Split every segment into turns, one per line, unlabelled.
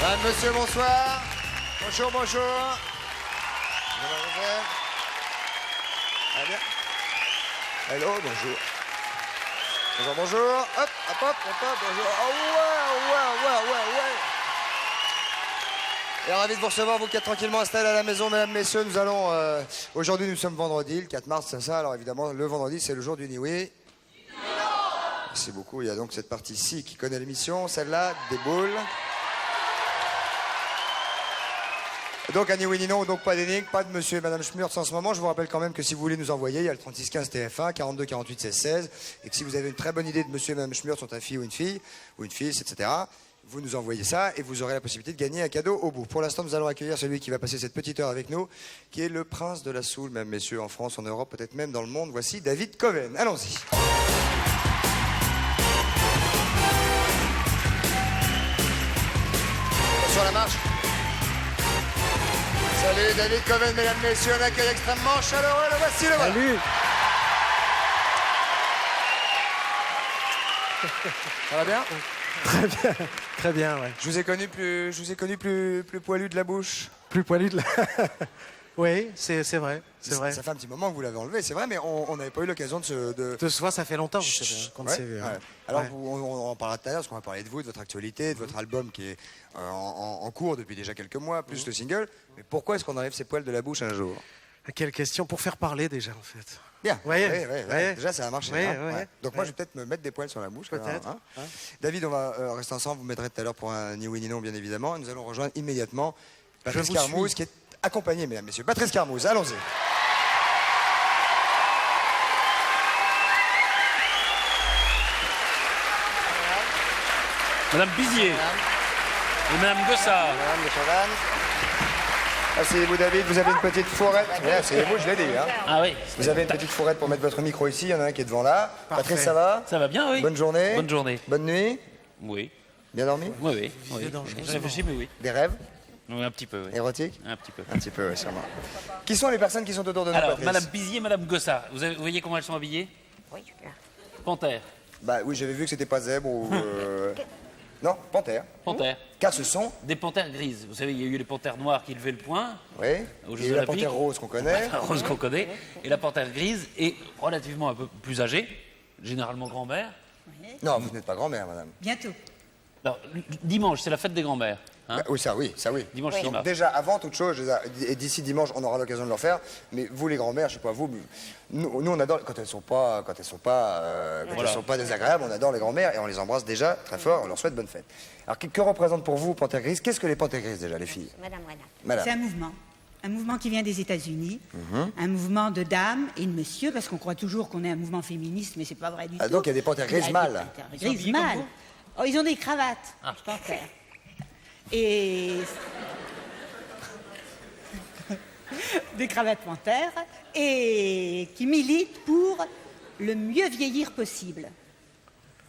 Madame, monsieur, bonsoir. Bonjour, bonjour. Allez bien. Hello, bonjour. Bonjour, bonjour. Hop, hop, hop, hop, bonjour. Oh, ouais. Et ravi de vous recevoir, vous qui êtes tranquillement installés à la maison, mesdames, messieurs. Nous allons... aujourd'hui, nous sommes vendredi, le 4 mars, c'est ça. Alors évidemment, le vendredi, c'est le jour du Niwi. Merci beaucoup. Il y a donc cette partie-ci qui connaît l'émission, celle-là, des boules. Donc, Annie Winino, donc pas d'énigme, pas de monsieur et madame Schmurtz en ce moment. Je vous rappelle quand même que si vous voulez nous envoyer, il y a le 3615 TF1, 42 48 16 16. Et que si vous avez une très bonne idée de monsieur et madame Schmurtz sont un fille, etc., vous nous envoyez ça et vous aurez la possibilité de gagner un cadeau au bout. Pour l'instant, nous allons accueillir celui qui va passer cette petite heure avec nous, qui est le prince de la soul, mesdames, messieurs, en France, en Europe, peut-être même dans le monde. Voici David Coven. Allons-y. Sur la marche. Salut David Coven, mesdames, messieurs, un accueil extrêmement chaleureux, le voici, le voilà.
Salut.
Ça va bien?
Très bien, ouais.
Je vous ai connu plus poilu de la bouche.
Plus poilu de la... Oui, c'est vrai, c'est vrai.
Ça fait un petit moment que vous l'avez enlevé, c'est vrai, mais on n'avait pas eu l'occasion de se...
De se voir, ça fait longtemps qu'on
ouais,
s'est vu.
ouais.
Hein.
Alors,
Ouais.
on en parlera tout à l'heure, parce qu'on va parler de vous, de votre actualité, de votre album qui est en cours depuis déjà quelques mois, plus le single. Mais pourquoi est-ce qu'on enlève ses poils de la bouche un jour?
Quelle question pour faire parler déjà, en fait.
Bien,
Ouais,
ouais. Déjà ça a marché.
Ouais,
hein.
ouais.
Donc moi je vais peut-être me mettre des poils sur la bouche.
Peut-être.
Hein. David, on va rester ensemble, vous m'aiderez tout à l'heure pour un Ni oui ni non, bien évidemment. Nous allons rejoindre immédiatement Patrice
vous
Carmouze,
suis.
qui est accompagné, mesdames, messieurs. Patrice Carmouze, allons-y.
Madame Bizier et Madame Gossard.
Madame de Chavannes. Asseyez-vous, David, vous avez une petite fourrette. Oui, asseyez-vous, je l'ai dit. Hein.
Ah oui.
Vous avez une petite fourrette pour mettre votre micro ici, il y en a un qui est devant là.
Parfait.
Patrice, ça va?
Ça va bien, oui.
Bonne journée.
Bonne journée.
Bonne nuit.
Oui.
Bien dormi?
Oui.
dangereux,
Je réfléchis, mais oui.
Des rêves
Oui, un petit peu, oui.
érotiques?
Un petit peu.
Un petit peu, oui, sûrement. Qui sont les personnes qui sont autour de nous,
Alors,
Patrice?
Madame Bizier et Madame Gossard, vous voyez comment elles sont habillées?
Oui, là.
Panthère.
Bah oui, j'avais vu que c'était pas zèbre ou... Non, panthère.
Panthère.
Car ce sont...
Des panthères grises. Vous savez, il y a eu les panthères noires qui levaient le poing.
Oui.
Aux Jeux
Et la
Olympiques.
panthère rose qu'on connaît.
La rose qu'on connaît. Et la panthère grise est relativement un peu plus âgée, généralement grand-mère.
Non, vous n'êtes pas grand-mère, madame.
Bientôt.
Alors, dimanche, c'est la fête des grands-mères. Hein.
Bah, oui, ça oui.
Dimanche
Oui.
qui
Donc
marche.
déjà, avant toute chose, et d'ici dimanche, on aura l'occasion de le refaire. Mais vous, les grand-mères, je sais pas vous, mais nous on adore quand elles sont pas désagréables, on adore les grand-mères et on les embrasse déjà très fort. On leur souhaite bonne fête. Alors que représente pour vous Panthère Grise? Qu'est-ce que les Panthères Grises déjà, les filles?
Madame.
Madame.
C'est un mouvement qui vient des États-Unis, un mouvement de dames et de monsieur, parce qu'on croit toujours qu'on est un mouvement féministe, mais c'est pas vrai du
Ah,
tout.
donc il y a des panthères grises
Il y a
mâles.
des panthères
Ils sont
grises
habillés comme
mâles.
vous
Oh, ils ont des cravates, panthères. Et des cravates panthères et qui militent pour le mieux vieillir possible.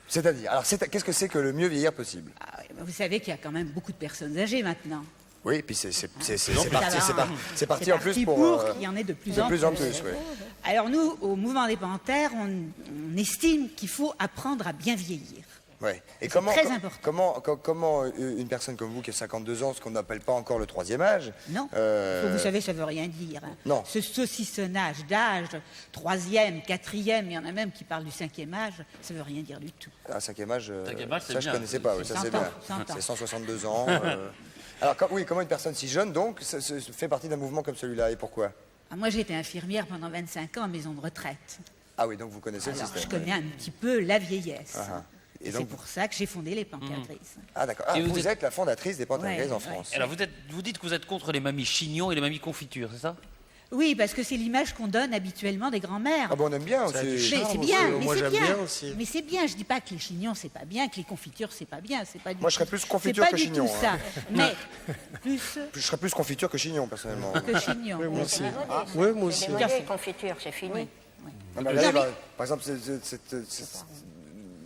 C'est-à-dire, alors qu'est-ce que c'est que le mieux vieillir possible?
Ah oui, mais vous savez qu'il y a quand même beaucoup de personnes âgées maintenant.
Oui, et puis c'est
Ça
parti,
va,
c'est parti en plus pour
qu'il y en ait de plus
de
en
plus
plus.
en plus, oui.
Alors nous, au Mouvement des Panthères, on estime qu'il faut apprendre à bien vieillir.
Ouais. Et
C'est
comment,
très important.
comment une personne comme vous qui a 52 ans, ce qu'on n'appelle pas encore le troisième âge...
Non, vous savez, ça veut rien dire. Hein.
Non.
Ce saucissonnage d'âge, troisième, quatrième, il y en a même qui parlent du cinquième âge, ça veut rien dire du tout.
Un cinquième âge,
Cinquième âge, c'est
ça je
bien.
connaissais pas, oui, ça c'est
100 ans,
bien.
100 ans.
C'est 162 ans. Alors oui, comment une personne si jeune donc fait partie d'un mouvement comme celui-là et pourquoi?
Ah, moi, j'ai été infirmière pendant 25 ans en maison de retraite.
Ah oui, donc vous connaissez
Alors,
le
je
système.
connais un petit peu la vieillesse.
Ah. Et
Et
donc-
c'est pour ça que j'ai fondé les Panthères Grises.
Ah d'accord. Ah,
Et
vous
vous
êtes la fondatrice des Panthères
Ouais,
Grises en
ouais.
France.
Alors, vous dites que vous êtes contre les mamies chignons et les mamies confitures, c'est ça?
Oui, parce que c'est l'image qu'on donne habituellement des grands-mères.
Ah bon, on aime bien
Ça a du
aussi.
charme.
Mais c'est
aussi,
bien,
moi,
mais c'est
j'aime
bien.
bien aussi.
Mais c'est bien, je dis pas que les chignons c'est pas bien, que les confitures c'est pas bien, c'est pas du
Moi, je serais
tout-
plus confiture
c'est
que
pas
chignon,
du tout ça.
hein.
Mais plus
Je serais plus confiture que chignon personnellement.
que chignon.
Oui, moi aussi.
Ah.
Oui, moi aussi.
Tout à fait.
confiture, c'est fini.
Ah, mais là,
Non, mais-
par exemple,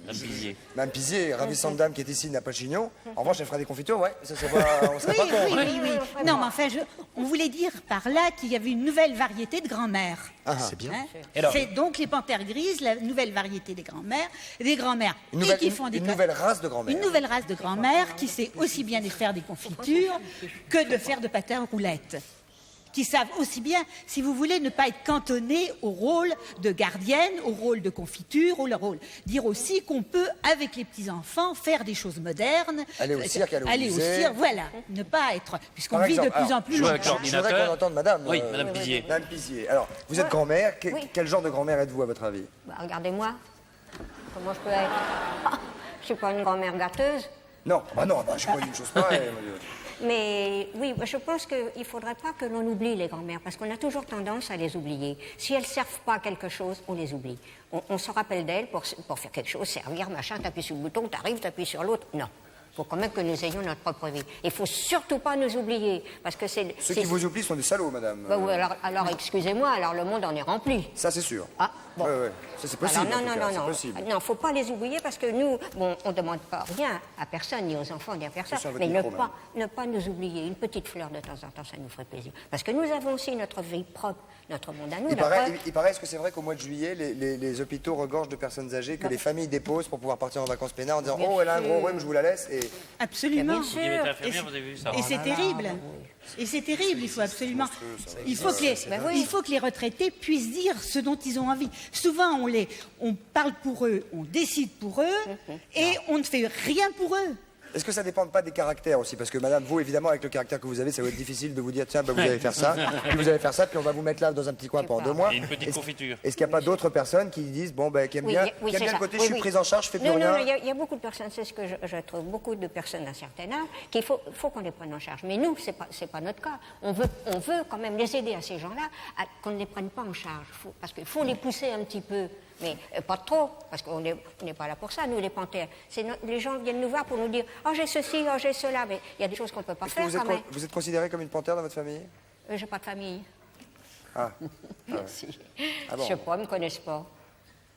Madame Pizier.
Madame Pizier, ravissante dame qui est ici, n'a pas de chignon. En revanche, elle fera des confitures, ouais. Ça, c'est pas, on serait
Oui,
pas contre.
oui. Non, mais enfin, on voulait dire par là qu'il y avait une nouvelle variété de grand-mère.
C'est bien.
Hein.
Alors-
C'est donc les panthères grises, la nouvelle variété des grands-mères,
Une nouvelle,
qui font des
une nouvelle race de grand-mère.
une nouvelle race de grand-mère qui sait aussi bien de faire des confitures que de faire de patins à roulettes. Qui savent aussi bien, si vous voulez, ne pas être cantonnés au rôle de gardienne, au rôle de confiture, au rôle. Dire aussi qu'on peut, avec les petits-enfants, faire des choses modernes.
Aller au cirque, aller au
au
musée.
cirque, voilà. Ne pas être... Puisqu'on
Par
vit de
exemple,
plus en
alors,
plus
jouer
longtemps.
avec
Je voudrais
l'ordinateur.
qu'on entende madame.
Oui, Madame Pizier.
Madame Pizier. Alors, vous êtes grand-mère. Quel genre de grand-mère êtes-vous, à votre avis?
Bah, regardez-moi. Comment je peux être? Ah, je suis pas une grand-mère gâteuse.
Non, bah, je suis pas une chose pareille.
Mais oui, je pense qu'il ne faudrait pas que l'on oublie les grand-mères, parce qu'on a toujours tendance à les oublier. Si elles ne servent pas à quelque chose, on les oublie. On se rappelle d'elles pour faire quelque chose, servir, machin, t'appuies sur le bouton, t'arrives, t'appuies sur l'autre. Non. Il faut quand même que nous ayons notre propre vie. Il ne faut surtout pas nous oublier, parce que c'est...
Ceux qui vous oublient sont des salauds, madame.
Bah oui, alors excusez-moi, alors le monde en est rempli.
Ça, c'est sûr.
Ah, bon.
Ouais. Ça, c'est possible.
Alors,
en tout cas, c'est
non.
possible.
Non, faut pas les oublier parce que nous, bon, on demande pas rien à personne, ni aux enfants, ni à personne.
Attention à votre
Mais
micro,
ne pas nous oublier. Une petite fleur de temps en temps, ça nous ferait plaisir. Parce que nous avons aussi notre vie propre, notre monde à nous.
Il paraît, est-ce que c'est vrai qu'au mois de juillet, les hôpitaux regorgent de personnes âgées que les familles déposent pour pouvoir partir en vacances plénaires en disant
Bien
oh, elle a un
sûr.
gros rhume, je vous la laisse. Et
Absolument.
Bien
Vous qui avez été
sûr.
infirmière, vous avez vu ça.
Et c'est terrible. Et c'est terrible, il faut absolument... Il faut que les retraités puissent dire ce dont ils ont envie. Souvent, on parle pour eux, on décide pour eux, et on ne fait rien pour eux.
est-ce que ça ne dépend pas des caractères aussi? Parce que madame, vous, évidemment, avec le caractère que vous avez, ça va être difficile de vous dire tiens, bah, vous allez faire ça, puis vous allez faire ça, puis on va vous mettre là dans un petit coin pendant 2 mois.
Et une petite confiture.
Est-ce qu'il n'y a pas d'autres personnes qui disent bon, ben, qui aiment bien, qui aiment bien le côté je suis prise en charge, je fais plus
Non,
rien?
il y a beaucoup de personnes, c'est ce que je trouve, beaucoup de personnes d'un certain âge, qu'il faut qu'on les prenne en charge. Mais nous, c'est pas notre cas. On veut quand même les aider à ces gens-là, qu'on ne les prenne pas en charge. Parce qu'il faut les pousser un petit peu. Mais pas trop, parce qu'on n'est pas là pour ça, nous les panthères. Les gens viennent nous voir pour nous dire « Oh, j'ai ceci, oh, j'ai cela », mais il y a des choses qu'on ne peut pas
Est-ce que
faire quand même.
vous êtes considérée comme une panthère dans votre famille?
J'ai pas de famille.
Ah.
Merci.
Ah bon?
Je sais pas, ils me connaissent pas.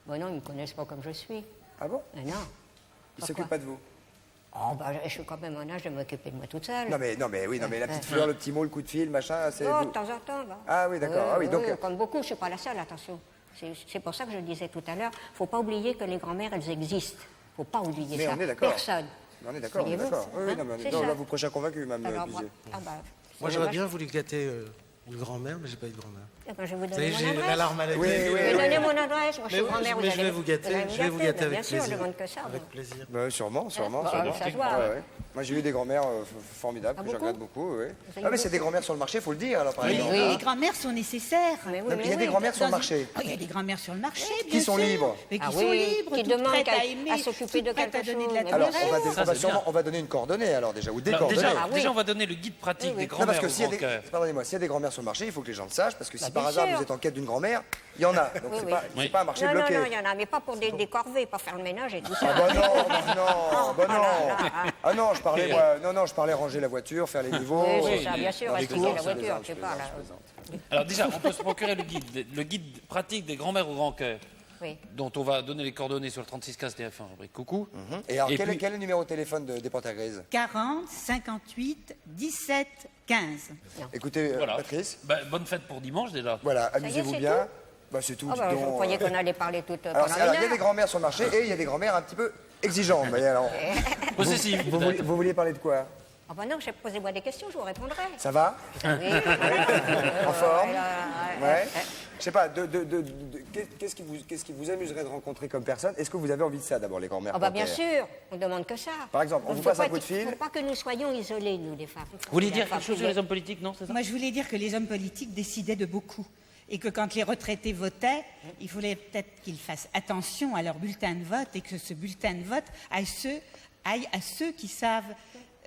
Bon non, ils me connaissent pas comme je suis.
Ah bon?
Mais non.
Ils ne s'occupent pas de vous?
Oh, bah, je suis quand même en âge de m'occuper de moi toute seule.
Non mais la petite fleur, le petit mot, le coup de fil, machin, c'est...
Oh, de temps en temps, là.
Ah oui, d'accord. Ah oui, donc...
comme beaucoup, je ne suis pas la seule, attention. C'est pour ça que je disais tout à l'heure, il ne faut pas oublier que les grand-mères, elles existent. Il ne faut pas oublier
Mais
ça.
on est d'accord.
Personne.
On est d'accord, on est
Voyez-vous,
d'accord. Oui,
hein,
non, mais
c'est
non,
ça.
là, vous prêchez un convaincu, Mme
Alors,
Pizier.
bah,
Moi,
c'est
j'aurais
dommage.
bien voulu gâter une grand-mère, mais j'ai pas eu de grand-mère.
Eh ben, je vais vous
Vous savez,
donner
j'ai
mon adresse.
l'alarme à la
Oui,
télé.
oui,
Je vais donner mon adresse. Moi, je suis grand-mère,
mais je vais vous gâter,
allez me
je vais vous gâter avec
bien sûr, je
plaisir.
demande que ça.
Avec plaisir.
Bah, sûrement.
Ça se voit.
Ouais. Moi, j'ai eu des grand-mères formidables,
Ah,
que je
beaucoup?
regrette beaucoup. Oui.
avez
Ah, mais
eu
c'est des grand-mères sur le marché, il faut le dire, alors, par
Et
exemple.
les grand-mères sont nécessaires.
Mais oui,
Non,
mais
il y a des
oui.
grand-mères sur le
Dans
marché.
Oh, il y a des grand-mères sur le marché,
Qui
bien
sont
sûr.
libres.
Mais qui
Ah
sont
oui,
libres,
qui
toutes
demandent
prêtes à
à
aimer,
s'occuper de
toutes prêtes à
quelque
donner de
chose.
la
Mais
Alors,
tendresse.
Ça, c'est bien.
on va donner une coordonnée, alors, déjà, ou des
Alors,
coordonnées.
déjà, on va donner le guide pratique des
Non, parce
grand-mères
que
au
s'il y a
grand
des...
cœur.
Pardonnez-moi, s'il y a des grand-mères sur le marché, il faut que les gens le sachent, parce que si
Bah,
par
bien
hasard
sûr.
vous êtes en quête d'une grand-mère, il y en a. Donc
Oui,
c'est
oui.
pas,
Oui.
pas un marché
Non,
bloqué.
non, il y en a, mais pas pour des corvées, pas faire le ménage et tout ça.
Ah bah non, bah non.
là.
Ah non, je parlais, moi, non, je parlais ranger la voiture, faire les niveaux.
Oui, c'est ça, bien sûr,
les
expliquer
courses,
la
je
voiture,
plaisante,
tu
je
parles.
plaisante.
Alors déjà, on peut se procurer le guide pratique des grand-mères au grand cœur,
Oui.
dont on va donner les coordonnées sur le 3615 TF1, rubrique coucou.
Et alors,
Et
quel
puis-
est le numéro de téléphone des Panthères Grises?
40, 58, 17, 15.
Écoutez,
Voilà.
Patrice,
Bah, bonne fête pour dimanche déjà.
voilà,
y est,
amusez-vous
c'est
bien. Bah, c'est tout,
Ah
dis
bah, je
donc,
croyais qu'on allait parler toute
Alors,
pendant
alors,
une
il y a des
heure.
grand-mères sur le marché et il y a des grand-mères un petit peu exigeantes. Vous voyez, alors,
Possessive.
vous vouliez parler de quoi?
Ah bah non, posez-moi des questions, je vous répondrai.
Ça va?
Oui,
En forme?
ouais.
Ouais. Je sais pas, qu'est-ce qui vous amuserait de rencontrer comme personne? Est-ce que vous avez envie de ça d'abord, les grand-mères
Ah bah bien
panthères?
sûr, on demande que ça.
Par exemple, on vous
faut
passe un
pas
coup de fil.
Il ne faut pas que nous soyons isolés, nous, les femmes.
Vous voulez dire quelque chose sur les hommes politiques, non? C'est ça?
Moi, je voulais dire que les hommes politiques décidaient de beaucoup. Et que quand les retraités votaient, il fallait peut-être qu'ils fassent attention à leur bulletin de vote et que ce bulletin de vote aille à ceux qui savent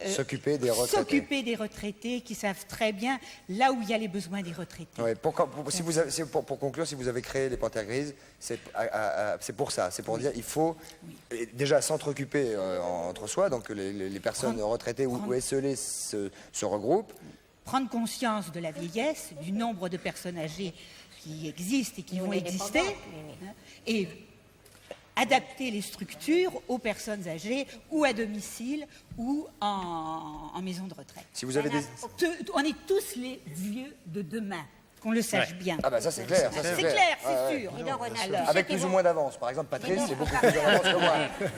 S'occuper des retraités.
s'occuper des retraités, qui savent très bien là où il y a les besoins des retraités.
Ouais, pour conclure, si vous avez créé les Panthères Grises, c'est pour ça. C'est pour dire il faut déjà s'entreoccuper entre soi, donc que les personnes retraitées ou esselées se regroupent.
Prendre conscience de la vieillesse, du nombre de personnes âgées qui existent et qui
Nous,
vont
les
exister,
dépendantes, oui.
hein, et adapter les structures aux personnes âgées ou à domicile ou en maison de retraite.
Si vous avez des...
On est tous les vieux de demain, qu'on le sache bien.
Ah bah ça c'est clair. Ça,
C'est clair, c'est sûr.
Dis donc, Ronald,
Alors,
Avec plus ou moins d'avance. Par exemple, Patrice, c'est beaucoup plus d'avance que moi.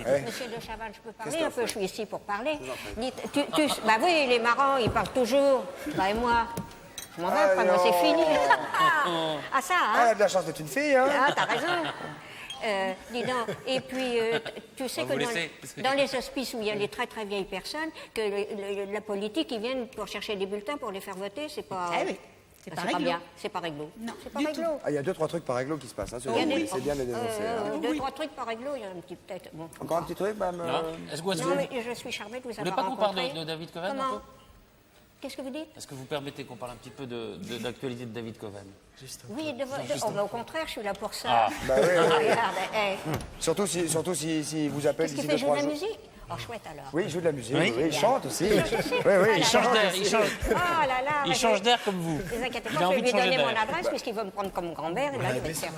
Ouais.
Monsieur de Chavannes, je peux parler un peu, je suis ici pour parler. Bah oui, les marrants, ils parlent toujours. Bah et moi, je m'en vais, après, moi c'est fini. Ah ça,
Elle
hein?
a de la chance d'être une fille, hein.
Ah, t'as raison. Dis donc, et puis, tu sais
On
que
va vous laisser.
dans les hospices où il y a les très très vieilles personnes, que la politique, ils viennent pour chercher des bulletins pour les faire voter, c'est pas...
Ah oui, c'est pas réglo.
bien, c'est pas réglo.
Non,
c'est pas
du
réglo.
Ah, il y a 2-3 trucs par réglo qui se passent, hein,
Il y a des-
c'est bien de les dénoncer. hein.
Deux, trois trucs par réglo, il y a un petit peut-être... Bon.
Encore un petit truc, madame
Non. Est-ce que
Non, mais je suis charmée de vous
Vous voulez
avoir
pas qu'on parle
rencontré.
de David Coven un
Comment?
peu?
Qu'est-ce que vous dites?
Est-ce que vous permettez qu'on parle un petit peu d'actualité de David Coven?
Oui, oh, bah, au contraire, je suis là pour ça.
Ah.
Bah oui, oui.
Regarde,
Surtout si vous appelle
Qu'est-ce
d'ici
qu'il fait
2-3
jouer de
jours.
la musique? Oh, chouette alors.
Oui, il joue de la musique,
Oui.
oui, il chante aussi.
Je sais.
Oui, oui,
Voilà.
Il change d'air, il change.
Ah là là.
Il change d'air comme vous.
Ne vous inquiétez
Il a
pas, je
envie
vais
de
lui
changer
donner mon
d'air.
adresse puisqu'il va me prendre comme grand-mère. Et là, il va faire.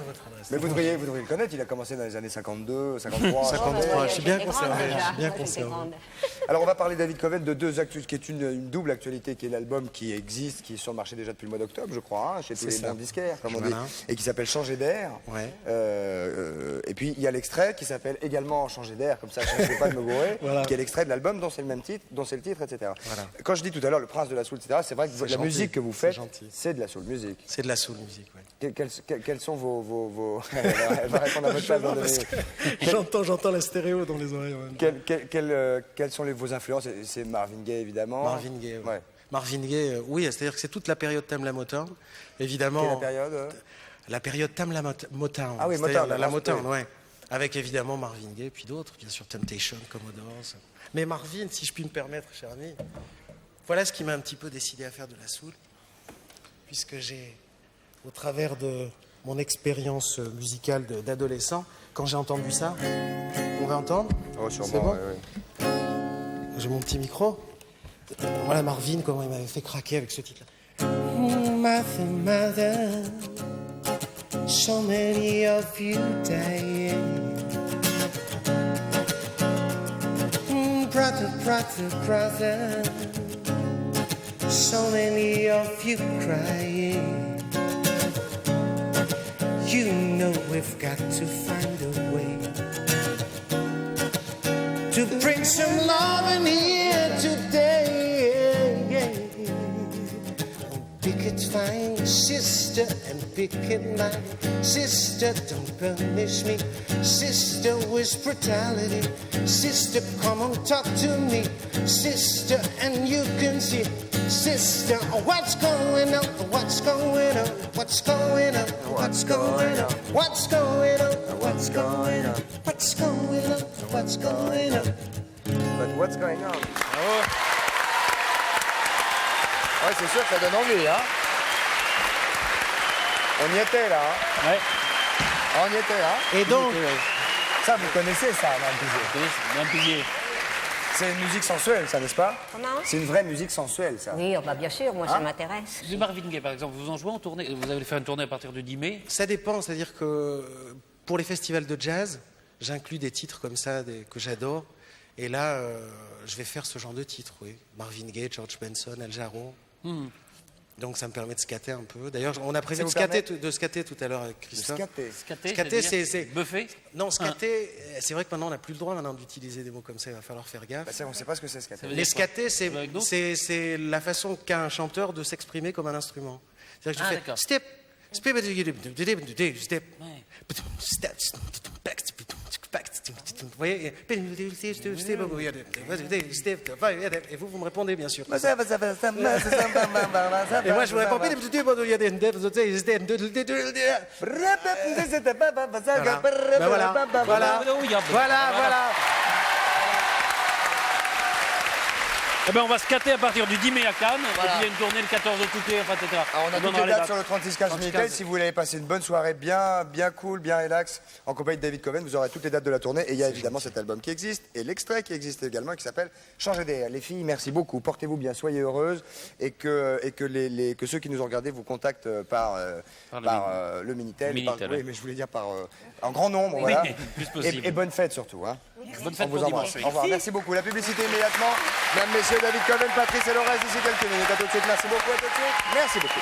Mais vous devriez le connaître, il a commencé dans les années 52, 53.
53, je suis bien
J'étais
conservé,
grande déjà.
je suis bien
Moi, j'étais
conservé.
grande.
Alors on va parler David Coven de deux actus, qui est une double actualité, qui est l'album qui existe, qui est sur le marché déjà depuis le mois d'octobre, je crois, hein, chez tous les
ça.
bons disquaires, comme on dit,
Voilà.
et qui s'appelle Changer d'air.
Ouais.
Et puis il y a l'extrait qui s'appelle également Changer d'air, comme ça je ne sais pas de me gourer,
Voilà.
qui est l'extrait de l'album dont c'est le même titre, dont c'est le titre, etc.
Voilà.
Quand je dis tout à l'heure le prince de la soul, etc., c'est vrai que la
gentil,
musique que vous
c'est
faites,
gentil.
c'est de la soul music.
C'est de la soul music, ouais.
Quels sont vos... Elle va répondre à votre place. dans
Parce que j'entends la stéréo dans les oreilles en même temps.
Quelles sont vos influences? C'est Marvin Gaye, évidemment.
Marvin Gaye, ouais.
Ouais.
Marvin Gaye, oui, c'est-à-dire que c'est toute la période Tamla Motown. Évidemment,
Quelle est la période
la période Tamla Motown.
Ah oui,
c'est-à-dire
Motown,
la
oui.
Motown, ouais. Avec évidemment Marvin Gaye, puis d'autres, bien sûr Temptation, Commodores. Mais Marvin, si je puis me permettre, cher ami, voilà ce qui m'a un petit peu décidé à faire de la soul, puisque j'ai, au travers de mon expérience musicale d'adolescent, quand j'ai entendu ça, on va entendre?
Oh,
C'est
sûrement,
bon
ouais, ouais.
J'ai mon petit micro. Voilà Marvin, comment il m'avait fait craquer avec ce titre-là. Mother, mother, so many of you dying. Brother, brother, brother, so many of you crying. You know we've got to find a way to bring some love in here today. Pick it fine, sister, and pick it mine. Sister, don't punish me. Sister, with brutality. Sister, come on, talk to me. Sister, and you can see. Sister, what's going on? What's going on? What's going on? What's going on? What's going on? What's going on? What's going on? What's going on?
But what's going on? Ouais, c'est sûr que ça donne envie, hein. On y était là, hein.
Ouais.
On y était, hein.
Et donc,
Ça, vous connaissez ça, Madame Pizet.
Un pilier.
C'est une musique sensuelle, ça, n'est-ce pas?
Comment?
C'est une vraie musique sensuelle, ça.
Oui, oh, bah, bien sûr, moi ça m'intéresse.
Du Marvin Gaye, par exemple, vous en jouez en tournée? Vous allez faire une tournée à partir du 10 mai?
ça dépend, c'est-à-dire que pour les festivals de jazz, j'inclus des titres comme ça que j'adore. Et là, je vais faire ce genre de titres, oui. Marvin Gaye, George Benson, Al Jarreau. Donc ça me permet de scatter un peu. D'ailleurs, on a prévu
Ça vous
de scatter tout à l'heure avec Christophe.
Scaté.
Scatter,
c'est-à-dire
c'est...
Buffet?
Non, scatter, c'est vrai que maintenant on n'a plus le droit maintenant d'utiliser des mots comme ça, il va falloir faire gaffe.
Bah, ça, on ne sait pas ce que c'est, scaté.
veut dire
Les
quoi?
scatter,
Avec nous
c'est la façon qu'a un chanteur de s'exprimer comme un instrument. C'est-à-dire que
Ah,
je fais
d'accord.
step, step, step,
Ouais.
vous voyez, et vous me répondez bien sûr. Et moi je vous réponds. Voilà.
Eh ben, on va se cater à partir du 10 mai à Cannes.
Voilà.
Et puis il y a une tournée le 14 au Touquet, enfin, etc.
Alors, on a
vous
toutes
donnera
les dates
dates.
sur le 36-15 Minitel. Si vous voulez aller passer une bonne soirée bien cool, bien relax, en compagnie de David Coven, vous aurez toutes les dates de la tournée. Et il y a évidemment cet album qui existe et l'extrait qui existe également qui s'appelle Changer d'air. Les filles, merci beaucoup. Portez-vous bien, soyez heureuses et que ceux qui nous ont regardés vous contactent par le Minitel.
Minitel,
Oui,
ouais.
mais je voulais dire par en grand nombre. Voilà.
plus possible.
Et bonne fête surtout. Hein.
Bonne
On
fête
vous
pour
embrasse.
dimanche.
Au revoir. Merci beaucoup. La publicité immédiatement. Mesdames, messieurs, David Coven, Patrice et le reste d'ici quelques minutes. À tout de suite. Merci beaucoup. À tout de suite. Merci beaucoup.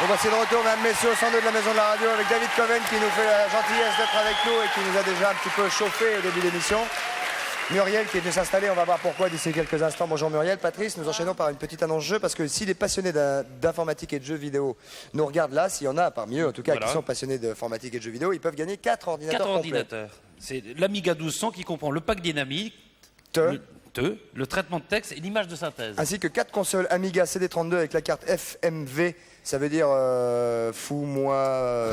Bon, voici le retour, mesdames, messieurs, au 102 de la Maison de la Radio avec David Coven qui nous fait la gentillesse d'être avec nous et qui nous a déjà un petit peu chauffé au début de l'émission. Muriel qui est venue s'installer, on va voir pourquoi d'ici quelques instants. Bonjour Muriel. Patrice, nous enchaînons par une petite annonce jeu parce que si les passionnés d'informatique et de jeux vidéo nous regardent là, s'il y en a parmi eux en tout cas
Voilà.
qui sont passionnés d'informatique et de jeux vidéo, ils peuvent gagner 4 ordinateurs
4
complets.
ordinateurs. C'est l'Amiga 1200 qui comprend le pack dynamique, le traitement de texte et l'image de synthèse.
Ainsi que 4 consoles Amiga CD32 avec la carte FMV, ça veut dire fous-moi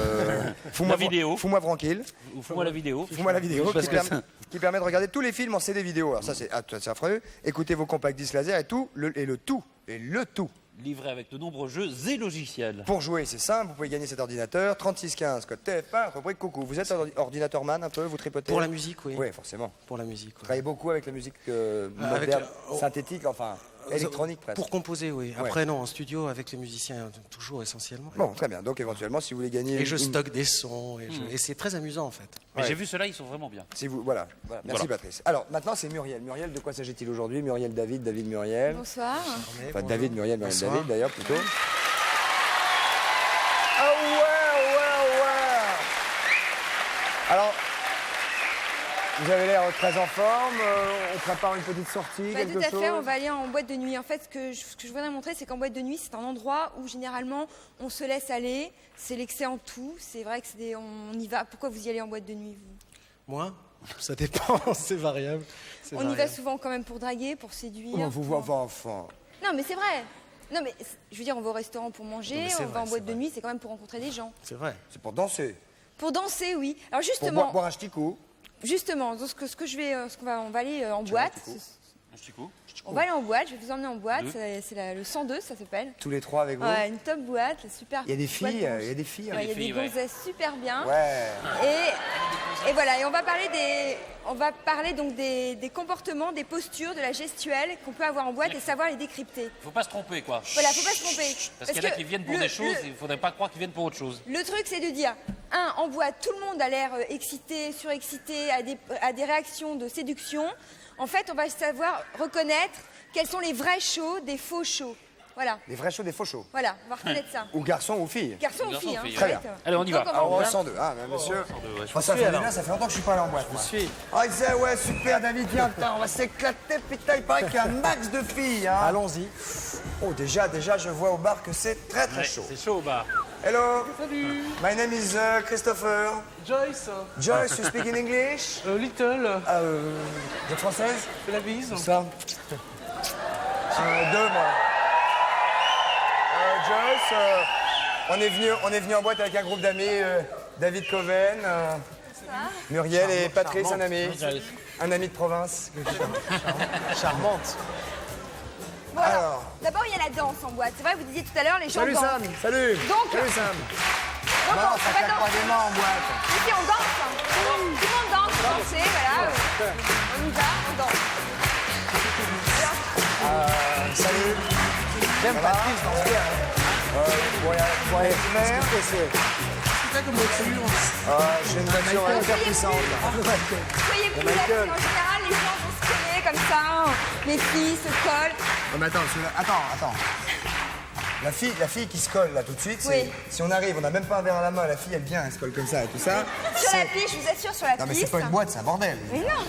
La vidéo.
Fous-moi tranquille.
Ou fous-moi la vidéo.
Fous-moi la vidéo
Parce que ça-
qui permet de regarder tous les films en CD vidéo. Alors ça c'est affreux. Écoutez vos compacts disques laser et le tout.
Livré avec de nombreux jeux et logiciels.
Pour jouer, c'est simple, vous pouvez gagner cet ordinateur, 3615, code TF1, rubrique coucou. Vous êtes ordinateur man un peu, vous tripotez?
Pour la musique, oui.
Oui, forcément.
Pour la musique.
Vous
oui.
travaillez beaucoup avec la musique
Avec
moderne,
la-
synthétique, enfin, électronique presque.
Pour composer, oui. Après, non, en studio, avec les musiciens, toujours essentiellement.
Bon, très bien. Donc éventuellement, si vous voulez gagner...
Et je
une-
stocke des sons, et c'est très amusant, en fait.
Mais
Ouais.
j'ai vu ceux-là, ils sont vraiment bien.
Si vous, voilà. Merci
Voilà.
Patrice. Alors maintenant c'est Muriel. Muriel, de quoi s'agit-il aujourd'hui? Muriel David, David Muriel.
Bonsoir.
Enfin David Muriel, Muriel
Bonsoir.
David d'ailleurs plutôt. Ah ouais. Alors, vous avez l'air très en forme. On prépare une petite sortie,
Bah,
quelque
tout à
chose.
fait, on va aller en boîte de nuit. En fait, ce que je voudrais montrer, c'est qu'en boîte de nuit, c'est un endroit où généralement on se laisse aller. C'est l'excès en tout. C'est vrai que on y va. Pourquoi vous y allez en boîte de nuit, vous?
Moi, ça dépend, c'est variable. C'est
On y va
variable.
souvent quand même pour draguer, pour séduire.
Comment vous voyez enfin.
Non, mais c'est vrai. Non, mais je veux dire, on va au restaurant pour
Non,
manger,
mais c'est
on va
vrai,
en boîte
c'est
de
vrai.
nuit, c'est quand même pour rencontrer des gens.
C'est vrai.
C'est pour danser.
Pour danser, oui. Alors
Pour
justement,
boire un petit coup.
justement, donc, on va aller en boîte. On va aller en boîte. Je vais vous emmener en boîte. C'est le 102, ça s'appelle.
Tous les trois avec vous.
Ouais, une top boîte, super.
Il y a des
boîte
filles,
blanche.
il y a des filles.
Ouais, il y a
filles,
des
ouais.
gonzesses super bien.
Ouais.
Et voilà, et on va parler donc des comportements, des postures, de la gestuelle qu'on peut avoir en boîte et savoir les décrypter.
Faut pas se tromper, quoi.
Voilà, faut pas se tromper.
Parce qu'il y en a qui viennent pour des choses, il faudrait pas croire qu'ils viennent pour autre chose.
Le truc, c'est de dire, en boîte, tout le monde a l'air excité, surexcité, a des réactions de séduction. En fait, on va savoir reconnaître quels sont les vrais shows des faux shows. Voilà,
Les vrais shows, des faux shows.
voilà, on va reconnaître ça.
Ou garçons ou filles.
Garçons ou
Garçons
filles,
ou
hein,
filles,
ça
ouais.
va être,
Allez, on y va.
Donc,
Alors,
va-
102, hein, monsieur.
Ouais.
Oh, ça fait bien, ça fait longtemps que je suis pas allé en boîte. Moi.
suis.
Ah, il disait, ouais, super, David, viens, putain, on va s'éclater, putain, il paraît qu'il y a un max de filles. Hein.
Allons-y.
Oh, déjà, je vois au bar que c'est très, très chaud.
C'est chaud, bah.
Hello,
Salut,
my name is Christopher.
Joyce,
Joyce, you speak in English?
Little,
Vous êtes française?
fais la bise.
Ça. Deux, moi. Joyce, on est venu en boîte avec un groupe d'amis, David Coven, Muriel et Patrice, un ami. Un ami de province.
Charmante.
Bon, alors,
Alors.
d'abord, il y a la danse en boîte. C'est vrai, vous disiez tout à l'heure, les gens
Salut
dansent.
Sam, salut.
Donc-
Salut Sam.
Donc,
Non,
on
ça
va
claque pas
danser.
des mains en boîte.
Ici, on danse. Hein. Tout le monde danse, vous dansez, voilà. On y va, on danse.
Salut. J'aime Patrice dans ce pour aller faire.
C'est comme voiture.
J'ai une voiture hyper puissante.
Soyez plus là,
Michael.
en général, les gens vont se coller comme ça. Les filles se collent.
Non, mais attends. La fille qui se colle là tout de suite,
Oui.
si on arrive, on n'a même pas un verre à la main, la fille elle vient, elle se colle comme ça et tout ça.
Sur la piste, je vous assure, sur la
Non mais
piste.
c'est pas une boîte, c'est un bordel.
Mais non.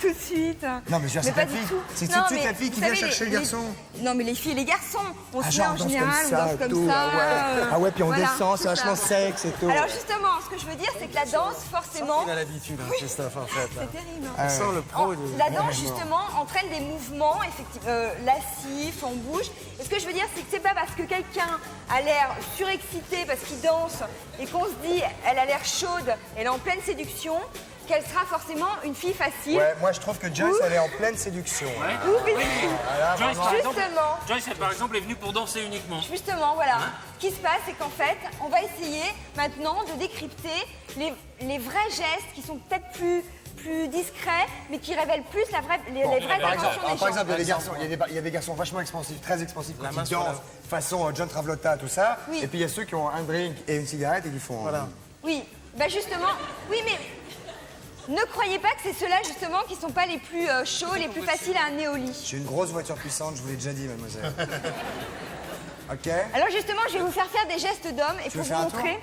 tout de suite.
Non, mais je veux dire, c'est
pas
ta
du
fille.
tout.
C'est tout
Non,
de suite
mais
la fille qui
vous
vient
savez,
chercher le garçon.
Non, mais les filles et les garçons, on se met
genre,
en
on danse
général,
comme
on
ça
danse
et
comme
tout,
ça.
ah ouais. Ah ouais, puis on
voilà,
descend, c'est
tout
vachement
ça.
sexe et tout.
Alors justement, ce que je veux dire, c'est que la danse, forcément,
Il a l'habitude, hein, Christophe, en fait. Là.
c'est terrible.
On sent le pro.
La danse, justement, entraîne des mouvements lascifs, on bouge. Et ce que je veux dire, c'est que c'est pas parce que quelqu'un a l'air surexcité parce qu'il danse et qu'on se dit, elle a l'air chaude, elle est en pleine séduction, qu'elle sera forcément une fille facile.
Ouais, moi je trouve que Joyce, elle est en pleine séduction.
Ouais.
Ou bien-
Joyce, par exemple,
Justement.
Joyce, par exemple, est venue pour danser uniquement.
Justement, voilà. Ce qui se passe, c'est qu'en fait, on va essayer maintenant de décrypter les vrais gestes qui sont peut-être plus discrets, mais qui révèlent plus les vraies
Par
intentions
exemple,
des
par
gens.
exemple, il y a des garçons vachement expansifs, très expansifs,
La
qui
main sur
dansent façon John Travolta, tout ça.
Oui.
Et puis il y a ceux qui ont un drink et une cigarette et qui font.
Voilà.
Oui, bah justement, oui, mais ne croyez pas que c'est ceux-là, justement, qui sont pas les plus chauds, les plus faciles à amener au lit.
J'ai une grosse voiture puissante, je vous l'ai déjà dit, mademoiselle. Ok.
Alors justement, je vais vous faire des gestes d'hommes et
Tu
pour
veux
vous
faire un tour
montrer.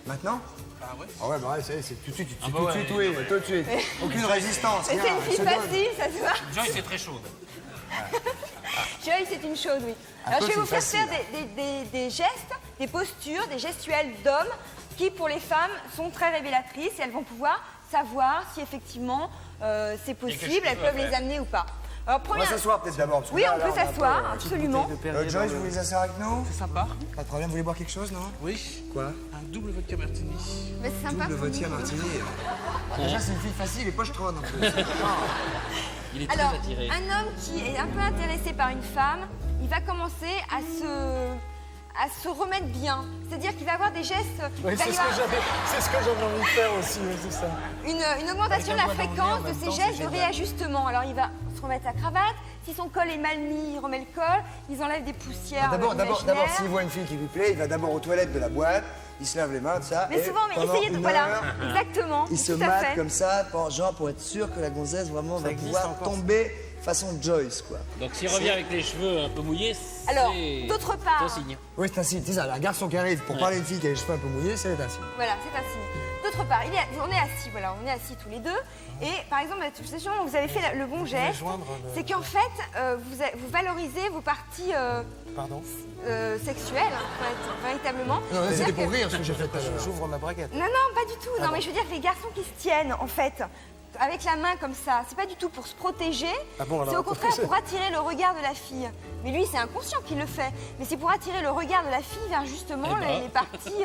Maintenant
Ah ouais.
Ah ouais, bah ouais, c'est tout de suite,
Ah bah ouais.
oui, tout de suite. Aucune résistance,
Mais
rien,
c'est une
elle
fille
se donne.
facile, ça se voit.
Joyce est très chaude.
Joyce, c'est une chose, oui.
Un
Alors
peu,
je vais vous
c'est
faire
facile.
faire des gestes, des postures, des gestuels d'hommes qui, pour les femmes, sont très révélatrices et elles vont pouvoir savoir si effectivement c'est possible, elles peuvent les amener ou pas. Alors,
On va s'asseoir peut-être d'abord. parce que
Oui,
là,
on
là,
peut
a un peu,
s'asseoir, absolument.
Joyce, vous voulez s'asseoir avec nous
C'est sympa.
Pas de problème, vous voulez boire quelque chose, non
Oui.
Quoi
Un double vodka martini.
Mais c'est sympa.
Double vodka martini. Déjà, c'est une fille facile et pochetronne en plus.
Il est très
Alors,
attiré.
un homme qui est un peu intéressé par une femme, il va commencer à se remettre bien. C'est-à-dire qu'il va avoir des gestes.
Oui,
il va
c'est
y
ce que
avoir
j'avais envie de faire aussi, oui, c'est ça.
une augmentation de la
Avec un doigt dans le nez,
fréquence
en
de
même
ces
temps,
gestes
c'est
de
génial.
réajustement. Alors, il va se remettre sa cravate. Si son col est mal mis, il remet le col. Ils enlèvent des poussières.
D'abord,
imaginaires.
s'il voit une fille qui lui plaît, il va d'abord aux toilettes de la boîte, il se lave les mains, tout ça.
Mais
et
souvent, mais
pendant
essayez de.
une
Voilà,
heure,
exactement.
il se
tout à
mate
fait.
comme ça, genre pour être sûr que la gonzesse vraiment va
existe
pouvoir
encore,
tomber façon Joyce, quoi.
Donc s'il revient avec les cheveux un peu mouillés, c'est
Alors, d'autre part-
c'est un signe.
Oui, c'est un signe. C'est ça, un garçon qui arrive pour parler à une fille qui a les cheveux un peu mouillés, c'est un signe.
Voilà, c'est un signe. D'autre part, on est assis, voilà, on est assis tous les deux. Et par exemple, la situation où vous avez fait le bon geste, c'est qu'en fait, vous valorisez vos parties
Pardon.
sexuelles, véritablement.
Non, là, c'était
C'est-à-dire
pour
que-
rire ce que j'ai fait tout à l'heure.
J'ouvre ma braguette.
Non, non, pas du tout. Non, mais je veux dire que les garçons qui se tiennent, en fait, avec la main comme ça, c'est pas du tout pour se protéger.
Ah bon, alors,
c'est au contraire pour attirer le regard de la fille. Mais lui, c'est inconscient qu'il le fait. Mais c'est pour attirer le regard de la fille vers justement les parties.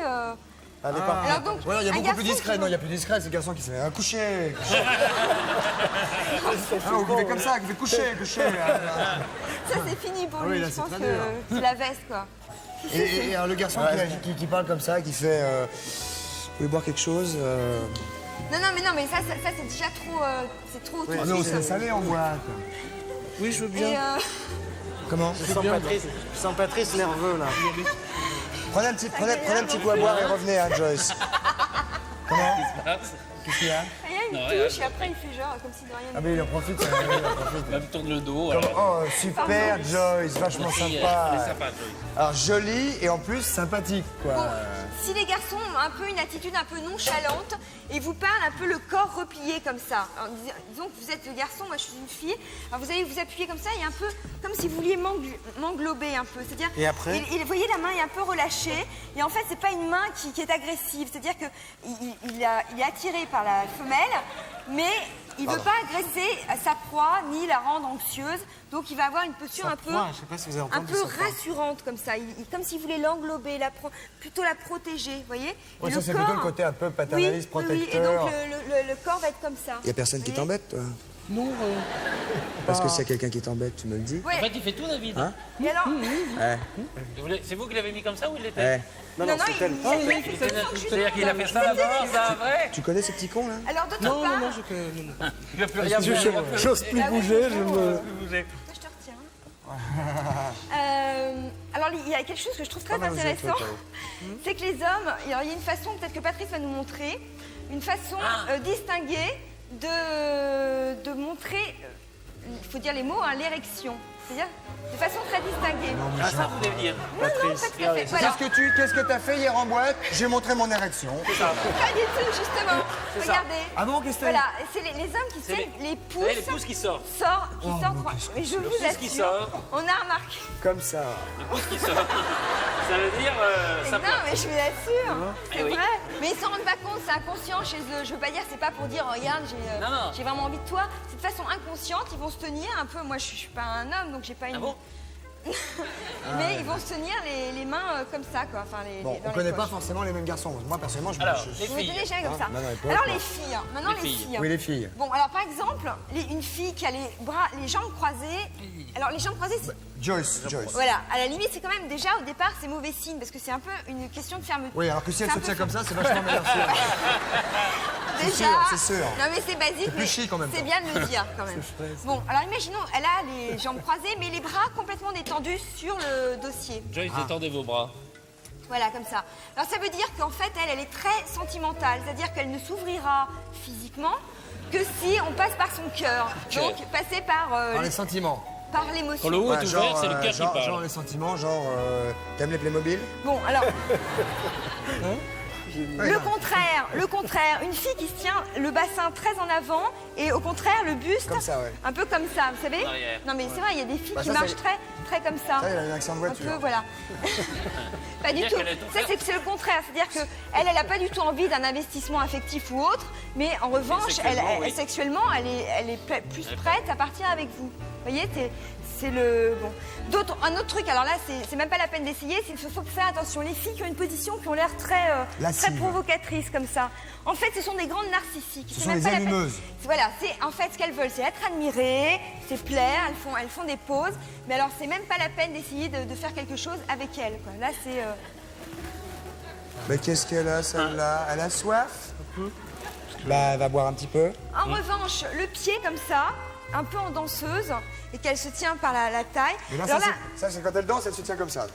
Allez, pas.
Alors donc,
Ouais, il y a
un
beaucoup
garçon
plus discret.
qui-
Non, il y a plus discret, c'est le garçon qui se fait coucher. Ou qui fait comme ça, qui fait coucher.
Ça, c'est fini pour
Ah oui,
lui.
là,
Je
c'est
pense
très
que
dur.
c'est la veste, quoi.
Et alors, le garçon qui parle comme ça, qui fait. Vous voulez boire quelque chose
Non, mais ça c'est déjà trop. C'est trop.
Ah non, c'est salé en boîte.
Oui, je veux bien.
Et
Comment
Je sens Patrice nerveux, là.
Prenez un petit coup à boire et revenez, hein, Joyce. Comment Qu'est-ce qu'il y a
il y a une touche et après il fait genre comme si de rien.
Ah, mais il en profite, il en profite.
Même tourne le dos. Alors.
Oh, super, Joyce, vachement
Elle est
sympa.
sympa, Joyce.
Alors, joli et en plus sympathique, quoi.
Bon, si les garçons ont un peu une attitude un peu nonchalante et vous parlent un peu le corps replié comme ça, alors, disons que vous êtes le garçon, moi je suis une fille, alors vous allez vous appuyer comme ça et un peu comme si vous vouliez m'englober un peu. C'est-à-dire,
Et après
vous voyez la main est un peu relâchée et en fait c'est pas une main qui est agressive, c'est-à-dire que il est attiré par la femelle, mais il ne veut pas agresser sa proie ni la rendre anxieuse, donc il va avoir une posture un peu,
Je sais pas si vous avez
un
entendu
peu
sa proie.
rassurante comme ça, comme s'il voulait l'englober, plutôt la protéger, vous voyez.
Ouais,
Et
ça, c'est plutôt le côté un peu paternaliste,
oui, et
protecteur.
donc le corps va être comme ça.
Y a personne qui
Vous voyez.
t'embête, toi
Non,
Parce que s'il y a quelqu'un qui t'embête, tu me le dis.
Ouais.
En fait, il fait tout, David.
Hein
Et alors,
C'est vous qui l'avez mis comme ça ou il l'était
Non,
non,
c'est elle.
C'est-à-dire qu'il a fait ça d'abord, ça après.
Tu connais ce petit con, là
alors d'autre
non,
part,
non, je...
Il va plus rien faire.
J'ose plus bouger, je me...
je te retiens. Alors il y a quelque chose que je trouve très intéressant, c'est que les hommes, alors, il y a une façon, peut-être que Patrice va nous montrer, une façon distinguée de montrer, il faut dire les mots, hein, l'érection. C'est-à-dire de façon très distinguée.
Ah, ça, vous voulez dire.
Non, pas tout à fait. Voilà.
Qu'est-ce que t'as fait hier en boîte? J'ai montré mon érection.
Pas du tout, justement. Regardez.
Ah bon, qu'est-ce que
Voilà, c'est les hommes qui tiennent les pouces.
Les pouces qui sortent.
Mais je vous
pouce qui
assure,
sort.
on a remarqué.
Comme ça.
Le pouce qui sort. Ça veut dire. Ça
Non, mais je vous assure, c'est
Eh oui.
vrai. Mais ils s'en rendent pas compte, c'est inconscient chez eux. Je veux pas dire, c'est pas pour dire, regarde,
Non.
j'ai vraiment envie de toi. C'est de façon inconsciente, ils vont se tenir un peu. Moi, je suis pas un homme, donc j'ai pas une.
Ah bon?
Mais ils vont se tenir les mains comme ça, quoi. Enfin,
Bon, on
dans
connaît
les
pas
poches.
forcément les mêmes garçons. Moi, personnellement,
Alors,
je-
les
Vous me
filles.
tenez jamais comme ça.
non, non,
Alors
pas.
les filles, maintenant
Les
les
filles.
filles.
Oui, les filles.
Bon, alors par exemple, une fille qui a les jambes croisées. Alors les jambes croisées, c'est-
Joyce.
voilà, à la limite, c'est quand même déjà au départ, c'est mauvais signe parce que c'est un peu une question de fermeté.
Oui, alors que si elle
C'est
se
un
tient
peu-
comme ça, c'est vachement meilleur.
Déjà,
c'est sûr.
Non mais c'est basique,
plus
mais
chic en même
c'est
temps.
bien de le dire quand même. Bon, alors imaginons, elle a les jambes croisées, mais les bras complètement détendus sur le dossier.
Joyce, détendez vos bras.
Voilà, comme ça. Alors ça veut dire qu'en fait, elle est très sentimentale, c'est-à-dire qu'elle ne s'ouvrira physiquement que si on passe par son cœur.
Cœur.
Donc passer par
Par les sentiments.
par l'émotion.
Quand le haut est
Ouais,
ouvert, c'est le cœur qui
genre
parle.
les sentiments, t'aimes les Playmobil?
Bon, alors,
Ouais,
le contraire, une fille qui se tient le bassin très en avant et au contraire le buste
Comme ça, ouais.
un peu comme ça, vous savez?
En arrière.
Non mais c'est vrai, il y a des filles
Bah,
qui
ça,
marchent
c'est-
très comme ça.
Ça, il a une accent de
Un
voiture.
peu, voilà. Pas du
C'est-à-dire
tout.
qu'elle est tout
Ça, c'est le contraire. C'est-à-dire qu'elle n'a pas du tout envie d'un investissement affectif ou autre, mais en revanche,
sexuellement, oui.
sexuellement, elle est plus prête à partir avec vous. Vous voyez, c'est le... Bon. Un autre truc, alors là, c'est même pas la peine d'essayer, c'est qu'il faut faire attention. Les filles qui ont une position qui ont l'air très
Lascive.
provocatrices comme ça, en fait, ce sont des grandes narcissiques.
Ce
C'est
sont
même
des
pas la peine-
allumeuses.
Voilà, c'est en fait ce qu'elles veulent, c'est être admirées, c'est plaire, elles font des pauses, mais alors c'est même pas la peine d'essayer de faire quelque chose avec elles, quoi. Là, c'est...
Mais qu'est-ce qu'elle a, celle-là? Elle a soif? Bah, elle va boire un petit peu.
En revanche, le pied comme ça, un peu en danseuse, et qu'elle se tient par la taille.
Et là,
Alors là,
ça, c'est quand elle danse, elle se tient comme ça.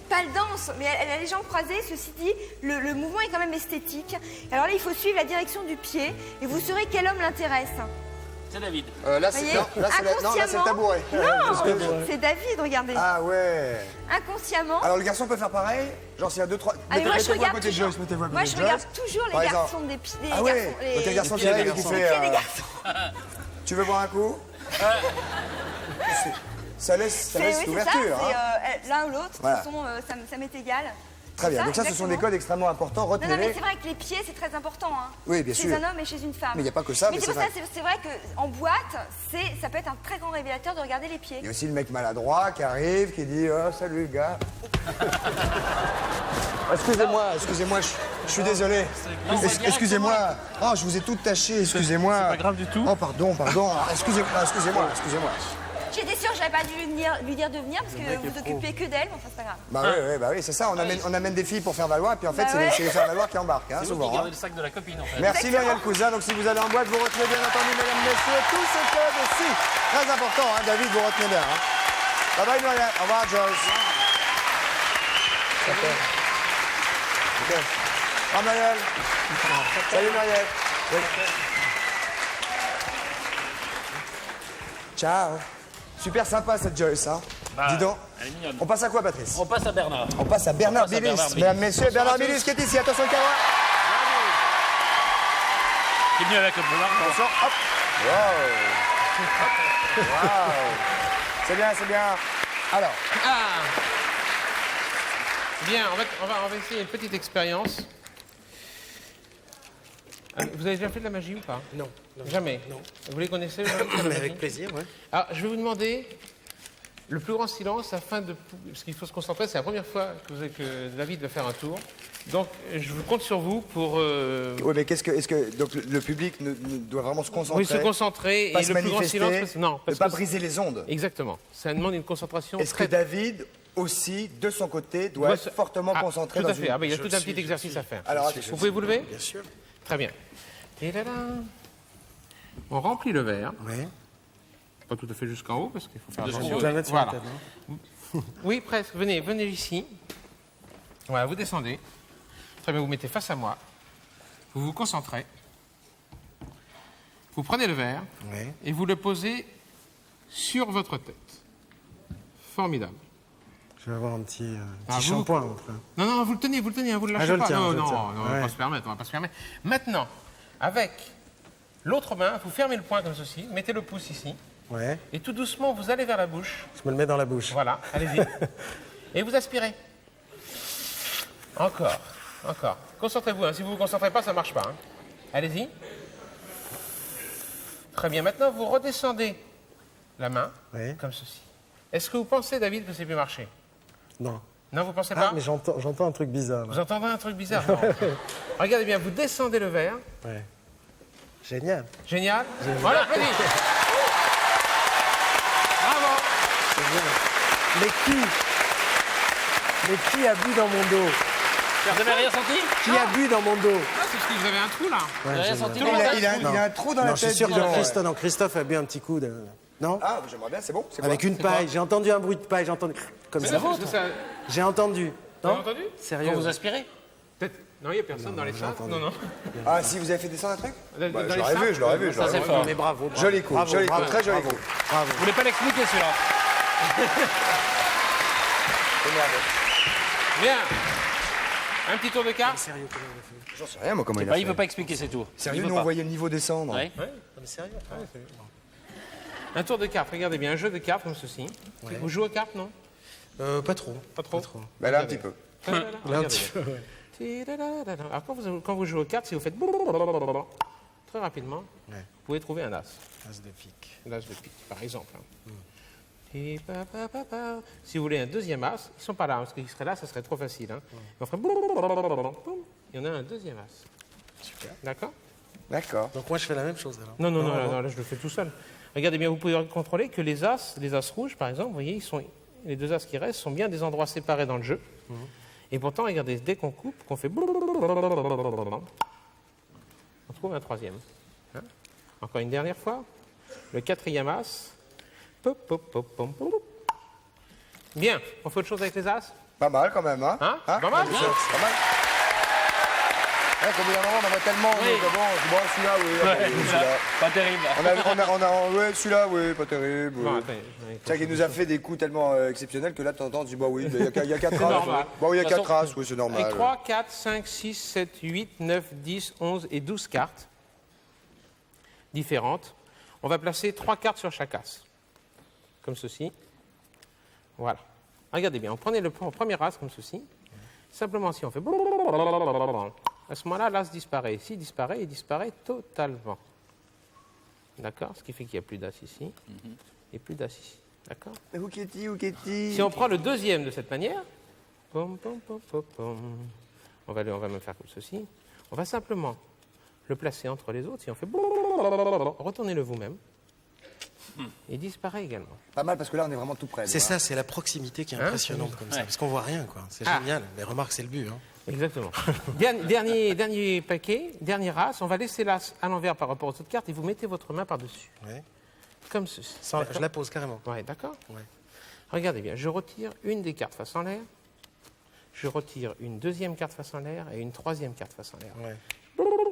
pas le danse, mais elle a les jambes croisées. Ceci dit, le mouvement est quand même esthétique. Alors là, il faut suivre la direction du pied, et vous saurez quel homme l'intéresse.
C'est David.
Là,
Voyez,
non, là, c'est le tabouret.
Non, c'est David, regardez.
Ah ouais.
Inconsciemment.
Alors, le garçon peut faire pareil? Genre, s'il y a 2-3...
Ah, mais moi, je
mettez-vous à
regarde
côté de
toujours,
Joyce, mettez-vous à côté
moi,
de
je
Joyce.
regarde toujours les
Par exemple.
garçons des pieds.
Ah ouais. Donc, le garçon qui
pieds des
arrive et qui
garçons.
fait...
Les pieds des garçons.
Tu veux boire un coup? Ça laisse
Oui, c'est
l'ouverture.
ça,
Hein.
c'est l'un ou l'autre.
Voilà.
De toute façon, ça m'est égal.
Très bien. Donc ça, ce sont des
exactement.
codes extrêmement importants.
Non, non, mais
Retenez-les.
c'est vrai que les pieds, c'est très important. Hein.
Oui, bien
chez
sûr.
un homme et chez une femme.
Mais il n'y a pas que ça, mais
c'est
c'est
pour ça,
vrai.
c'est vrai qu'en boîte, ça peut être un très grand révélateur de regarder les pieds.
Il y a aussi le mec maladroit qui arrive, qui dit oh, salut gars. Excusez-moi, je suis désolé. Excusez-moi. Oh, je vous ai tout taché, excusez-moi.
C'est pas grave du tout.
Oh, pardon. Excusez-moi.
J'étais sûre que j'avais pas dû lui dire de venir parce que vous occupez que d'elle, mais enfin, c'est pas grave.
Bah oui, c'est ça. On amène des filles pour faire valoir, et puis en fait,
Bah
c'est
ouais.
les faire valoir qui embarquent, hein,
C'est vous
souvent.
qui
hein.
gardez le sac de la copine, en fait.
Merci
Exactement.
Muriel Cousin. Donc si vous allez en boîte, vous retenez bien entendu, mesdames, messieurs, tous ces codes aussi. Très important, hein, David, vous retenez bien. Hein. Bye bye Muriel. Au revoir Joyce. Ok. Au revoir Muriel. Salut Muriel. Oui. Ciao. Super sympa cette Joyce, hein.
Bah,
Dis donc.
elle est mignonne.
On passe à quoi Patrice?
On passe à Bernard.
On passe à Bernard
passe à
Billis.
Bernard Billis.
Mesdames, messieurs, Bernard Billis qui est ici. Attention le carotte.
Qui est venu avec le boulard.
Attention, hop. Wow. Wow. C'est bien, c'est bien. Alors,
Ah Bien, on va essayer une petite expérience. Vous avez déjà fait de la magie ou pas?
Non.
Jamais?
Non.
Vous les connaissez, le magie, la magie
Avec plaisir, ouais.
Alors, je vais vous demander le plus grand silence afin de... Parce qu'il faut se concentrer, c'est la première fois que David va faire un tour. Donc, je vous compte sur vous pour...
oui, mais est-ce que donc le public doit vraiment se concentrer?
Oui, se concentrer
Pas
et
se
le plus grand
manifester,
silence... Non,
ne
parce
pas
que...
briser les ondes.
Exactement. Ça demande une concentration
Est-ce que
très...
David aussi, de son côté, doit être fortement concentré
tout
dans
à fait.
une...
Ah, ben, il y a tout un petit exercice à faire.
Alors,
Vous pouvez vous lever?
Bien sûr.
Très bien. Et là, là. On remplit le verre.
Ouais.
Pas tout à fait jusqu'en haut, parce qu'il faut faire
De
attention.
haut,
Tu vas mettre sur la
Voilà.
table, hein.
Oui, presque. Venez ici. Voilà, vous descendez. Très bien, vous mettez face à moi. Vous vous concentrez. Vous prenez le verre
Ouais.
et vous le posez sur votre tête. Formidable.
Je vais avoir un petit
Ah,
shampoing.
Non, non, vous le tenez, vous le lâchez
je le
pas.
tiens,
non,
je le
non,
tiens.
non, on va pas se permettre, Maintenant, avec l'autre main, vous fermez le poing comme ceci, mettez le pouce ici,
Ouais.
et tout doucement, vous allez vers la bouche.
Je me le mets dans la bouche.
Voilà, allez-y. Et vous aspirez. Encore. Concentrez-vous, hein. Si vous ne vous concentrez pas, ça ne marche pas. Hein. Allez-y. Très bien, maintenant, vous redescendez la main,
Ouais.
comme ceci. Est-ce que vous pensez, David, que c'est pu marcher?
Non.
Non, vous pensez
Ah,
pas?
mais j'entends un truc bizarre. Là.
Vous entendez un truc bizarre? Non. Regardez bien, vous descendez le verre.
Ouais. Génial.
Génial. Voilà, applaudis. Bravo.
Mais qui a bu dans mon dos?
Vous avez rien senti?
Qui a bu dans mon dos?
Ah, c'est parce que vous avez un trou, là.
Vous avez rien senti?
Il a un trou dans la
Non, je suis
tête.
sûr
dis
que
donc.
Christophe a bu un petit coup de... Non?
Ah, j'aimerais bien, c'est bon. C'est
Avec
quoi
une paille. J'ai entendu un bruit de paille. J'ai entendu... Comme ça.
Parce que ça-
J'ai entendu.
Vous avez
Non?
entendu?
Sérieux?
Quand vous aspirez?
Peut-être. Non, il n'y a personne dans les salles. Non, non.
Ah, si vous avez fait descendre un truc
Dans
Bah,
les
Je l'aurais
salles,
vu, je l'aurais vu.
Ça, c'est fort.
Mais bravo.
Joli coup,
Bravo, bravo,
très joli
bravo.
coup.
Bravo.
Vous voulez pas l'expliquer, celui-là?
Bien. Un petit tour de carte.
J'en sais rien, moi, comment il a
Bah,
fait.
il veut pas expliquer ses tours.
Sérieux,
Il veut
nous,
pas.
on voyait le niveau descendre.
Ouais.
Ouais.
Mais sérieux?
Un tour de cartes, regardez bien, un jeu de cartes comme ceci. Vous jouez aux cartes, non?
Pas trop.
Pas trop.
Bah, là, un petit peu.
Là, un
Regardez
petit
bien.
peu, ouais.
Alors quand vous jouez aux cartes, si vous faites très rapidement,
Ouais.
vous pouvez trouver un as.
As de pique.
L'as de pique, par exemple. hein. Et si vous voulez un deuxième as, ils ne sont pas là, parce qu'ils seraient là, ça serait trop facile. Hein. On ferait il y en a un deuxième as.
Super.
D'accord?
D'accord.
Donc moi, je fais la même chose alors.
Non, là, je le fais tout seul. Regardez bien, vous pouvez contrôler que les as rouges, par exemple, vous voyez, les deux as qui restent sont bien des endroits séparés dans le jeu. Et pourtant, regardez, dès qu'on coupe, qu'on fait... On trouve un troisième. Hein. Encore une dernière fois. Le quatrième as. Bien. On fait autre chose avec les as?
Pas mal, quand même, hein
Hein Pas mal,
Bien.
hein
Pas mal. Ouais, comme il y a un moment, on en a tellement.
Oui.
Donc, bon, celui-là, oui. oui, celui-là.
Pas terrible.
Ouais, celui-là, oui, pas terrible. Oui.
Bon, attendez,
C'est vrai qu'il nous a fait des coups tellement exceptionnels que là, de temps en temps, on se dit, bah oui, il y a 4 as.
normal.
Bon, il y a
De toute
4 as, oui, c'est normal.
Avec 3, 4, 5, 6, 7, 8, 9, 10, 11 et 12 cartes différentes. On va placer 3 cartes sur chaque as. Comme ceci. Voilà. Regardez bien, on prenait le premier as comme ceci. Simplement, si on fait... À ce moment-là, l'as disparaît. S'il disparaît, il disparaît totalement. D'accord? Ce qui fait qu'il n'y a plus d'as ici et plus d'as ici. D'accord? Si on prend le deuxième de cette manière, on va même faire comme ceci. On va simplement le placer entre les autres. Si on fait... Retournez-le vous-même. Il disparaît également.
Pas mal, parce que là, on est vraiment tout près.
C'est ça, c'est la proximité qui est impressionnante comme ça.
Ouais.
Parce qu'on voit rien, quoi. C'est
Ah.
génial. Mais remarque, c'est le but. Hein.
Exactement. Dernier paquet, dernier as. On va laisser l'as à l'envers par rapport aux autres cartes et vous mettez votre main par-dessus.
Ouais.
Comme ceci.
Je la pose carrément.
Ouais, d'accord?
Ouais.
Regardez bien, je retire une des cartes face en l'air. Je retire une deuxième carte face en l'air et une troisième carte face en l'air.
Ouais.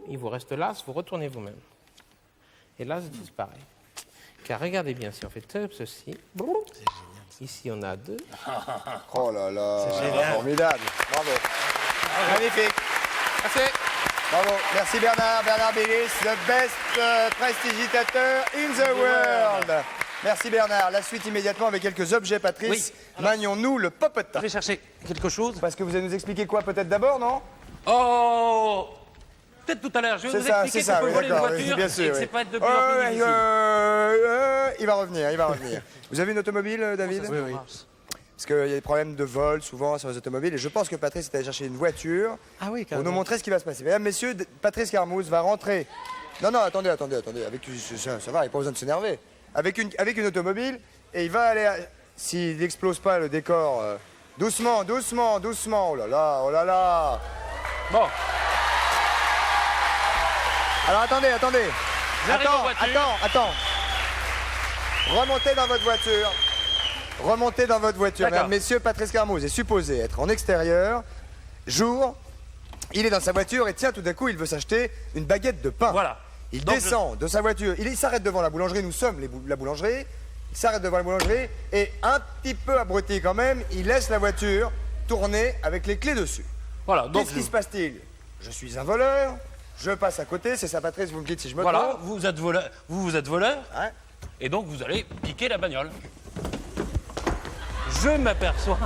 Il vous reste l'as, vous retournez vous-même. Et l'as disparaît. Car regardez bien, si on fait ceci, ici on a 2.
Oh là là.
C'est génial.
Formidable. Bravo. Magnifique.
Merci.
Bravo. Merci Bernard. Bernard Bélis, the best prestidigitateur in the world. Merci Bernard. La suite immédiatement avec quelques objets, Patrice.
Oui.
Manions-nous le popotin.
Je vais chercher quelque chose.
Parce que vous allez nous expliquer quoi peut-être d'abord, non?
Oh! Peut-être tout à l'heure. Je vais
C'est
vous
ça,
expliquer
c'est ça,
qu'on peut
oui,
voler une
d'accord, oui,
voiture
bien sûr,
et que
oui.
c'est pas être de plus en plus difficile.
Il va revenir, il va revenir. Vous avez une automobile, David?
Oui, oui.
Parce qu'il y a des problèmes de vol souvent sur les automobiles et je pense que Patrice est allé chercher une voiture
Ah oui,
pour
carrément.
nous montrer ce qui va se passer. Mesdames, messieurs, Patrice Carmouze va rentrer. Non, attendez. Avec, ça va, il n'y a pas besoin de s'énerver. Avec une automobile et il va aller, s'il n'explose pas le décor, doucement. Oh là là.
Bon,
Alors attendez.
J'arrive en voiture.
Attends. Remontez dans votre voiture.
D'accord.
Mesdames, messieurs, Patrice Carmouze est supposé être en extérieur, jour. Il est dans sa voiture et tiens, tout d'un coup, il veut s'acheter une baguette de pain.
voilà.
Il
Donc,
descend de sa voiture, il s'arrête devant la boulangerie, nous sommes la boulangerie. il s'arrête devant la boulangerie et un petit peu abruti quand même, il laisse la voiture tourner avec les clés dessus.
Voilà, donc
Qu'est-ce qui se passe-t-il? Je suis un voleur, je passe à côté, c'est ça Patrice, vous me dites si je me
voilà,
trompe.
vous êtes voleur,
Ouais.
et donc vous allez piquer la bagnole. Je m'aperçois.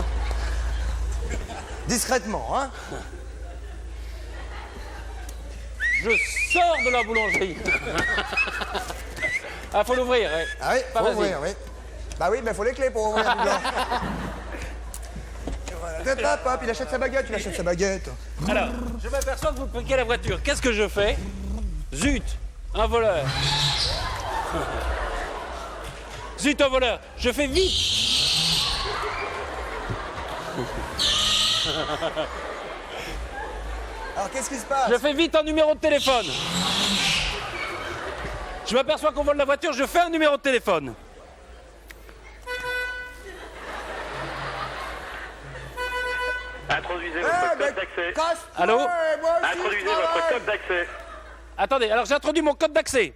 Discrètement, hein?
Je sors de la boulangerie. Ah, faut l'ouvrir, ouais.
Ah oui,
Pas
faut
facile.
ouvrir, oui. Bah oui, mais faut les clés pour ouvrir du blanc. Et voilà. Hop, il achète sa baguette, il achète sa baguette.
Alors, je m'aperçois que vous piquez la voiture. Qu'est-ce que je fais? Zut, un voleur. Zut, un voleur. Je fais vite.
Alors qu'est-ce qui se passe?
Je fais vite un numéro de téléphone. Je m'aperçois qu'on vole la voiture, je fais un numéro de téléphone.
Introduisez votre code d'accès.
Allô?
Introduisez votre code d'accès.
Attendez, alors j'ai introduit mon code d'accès.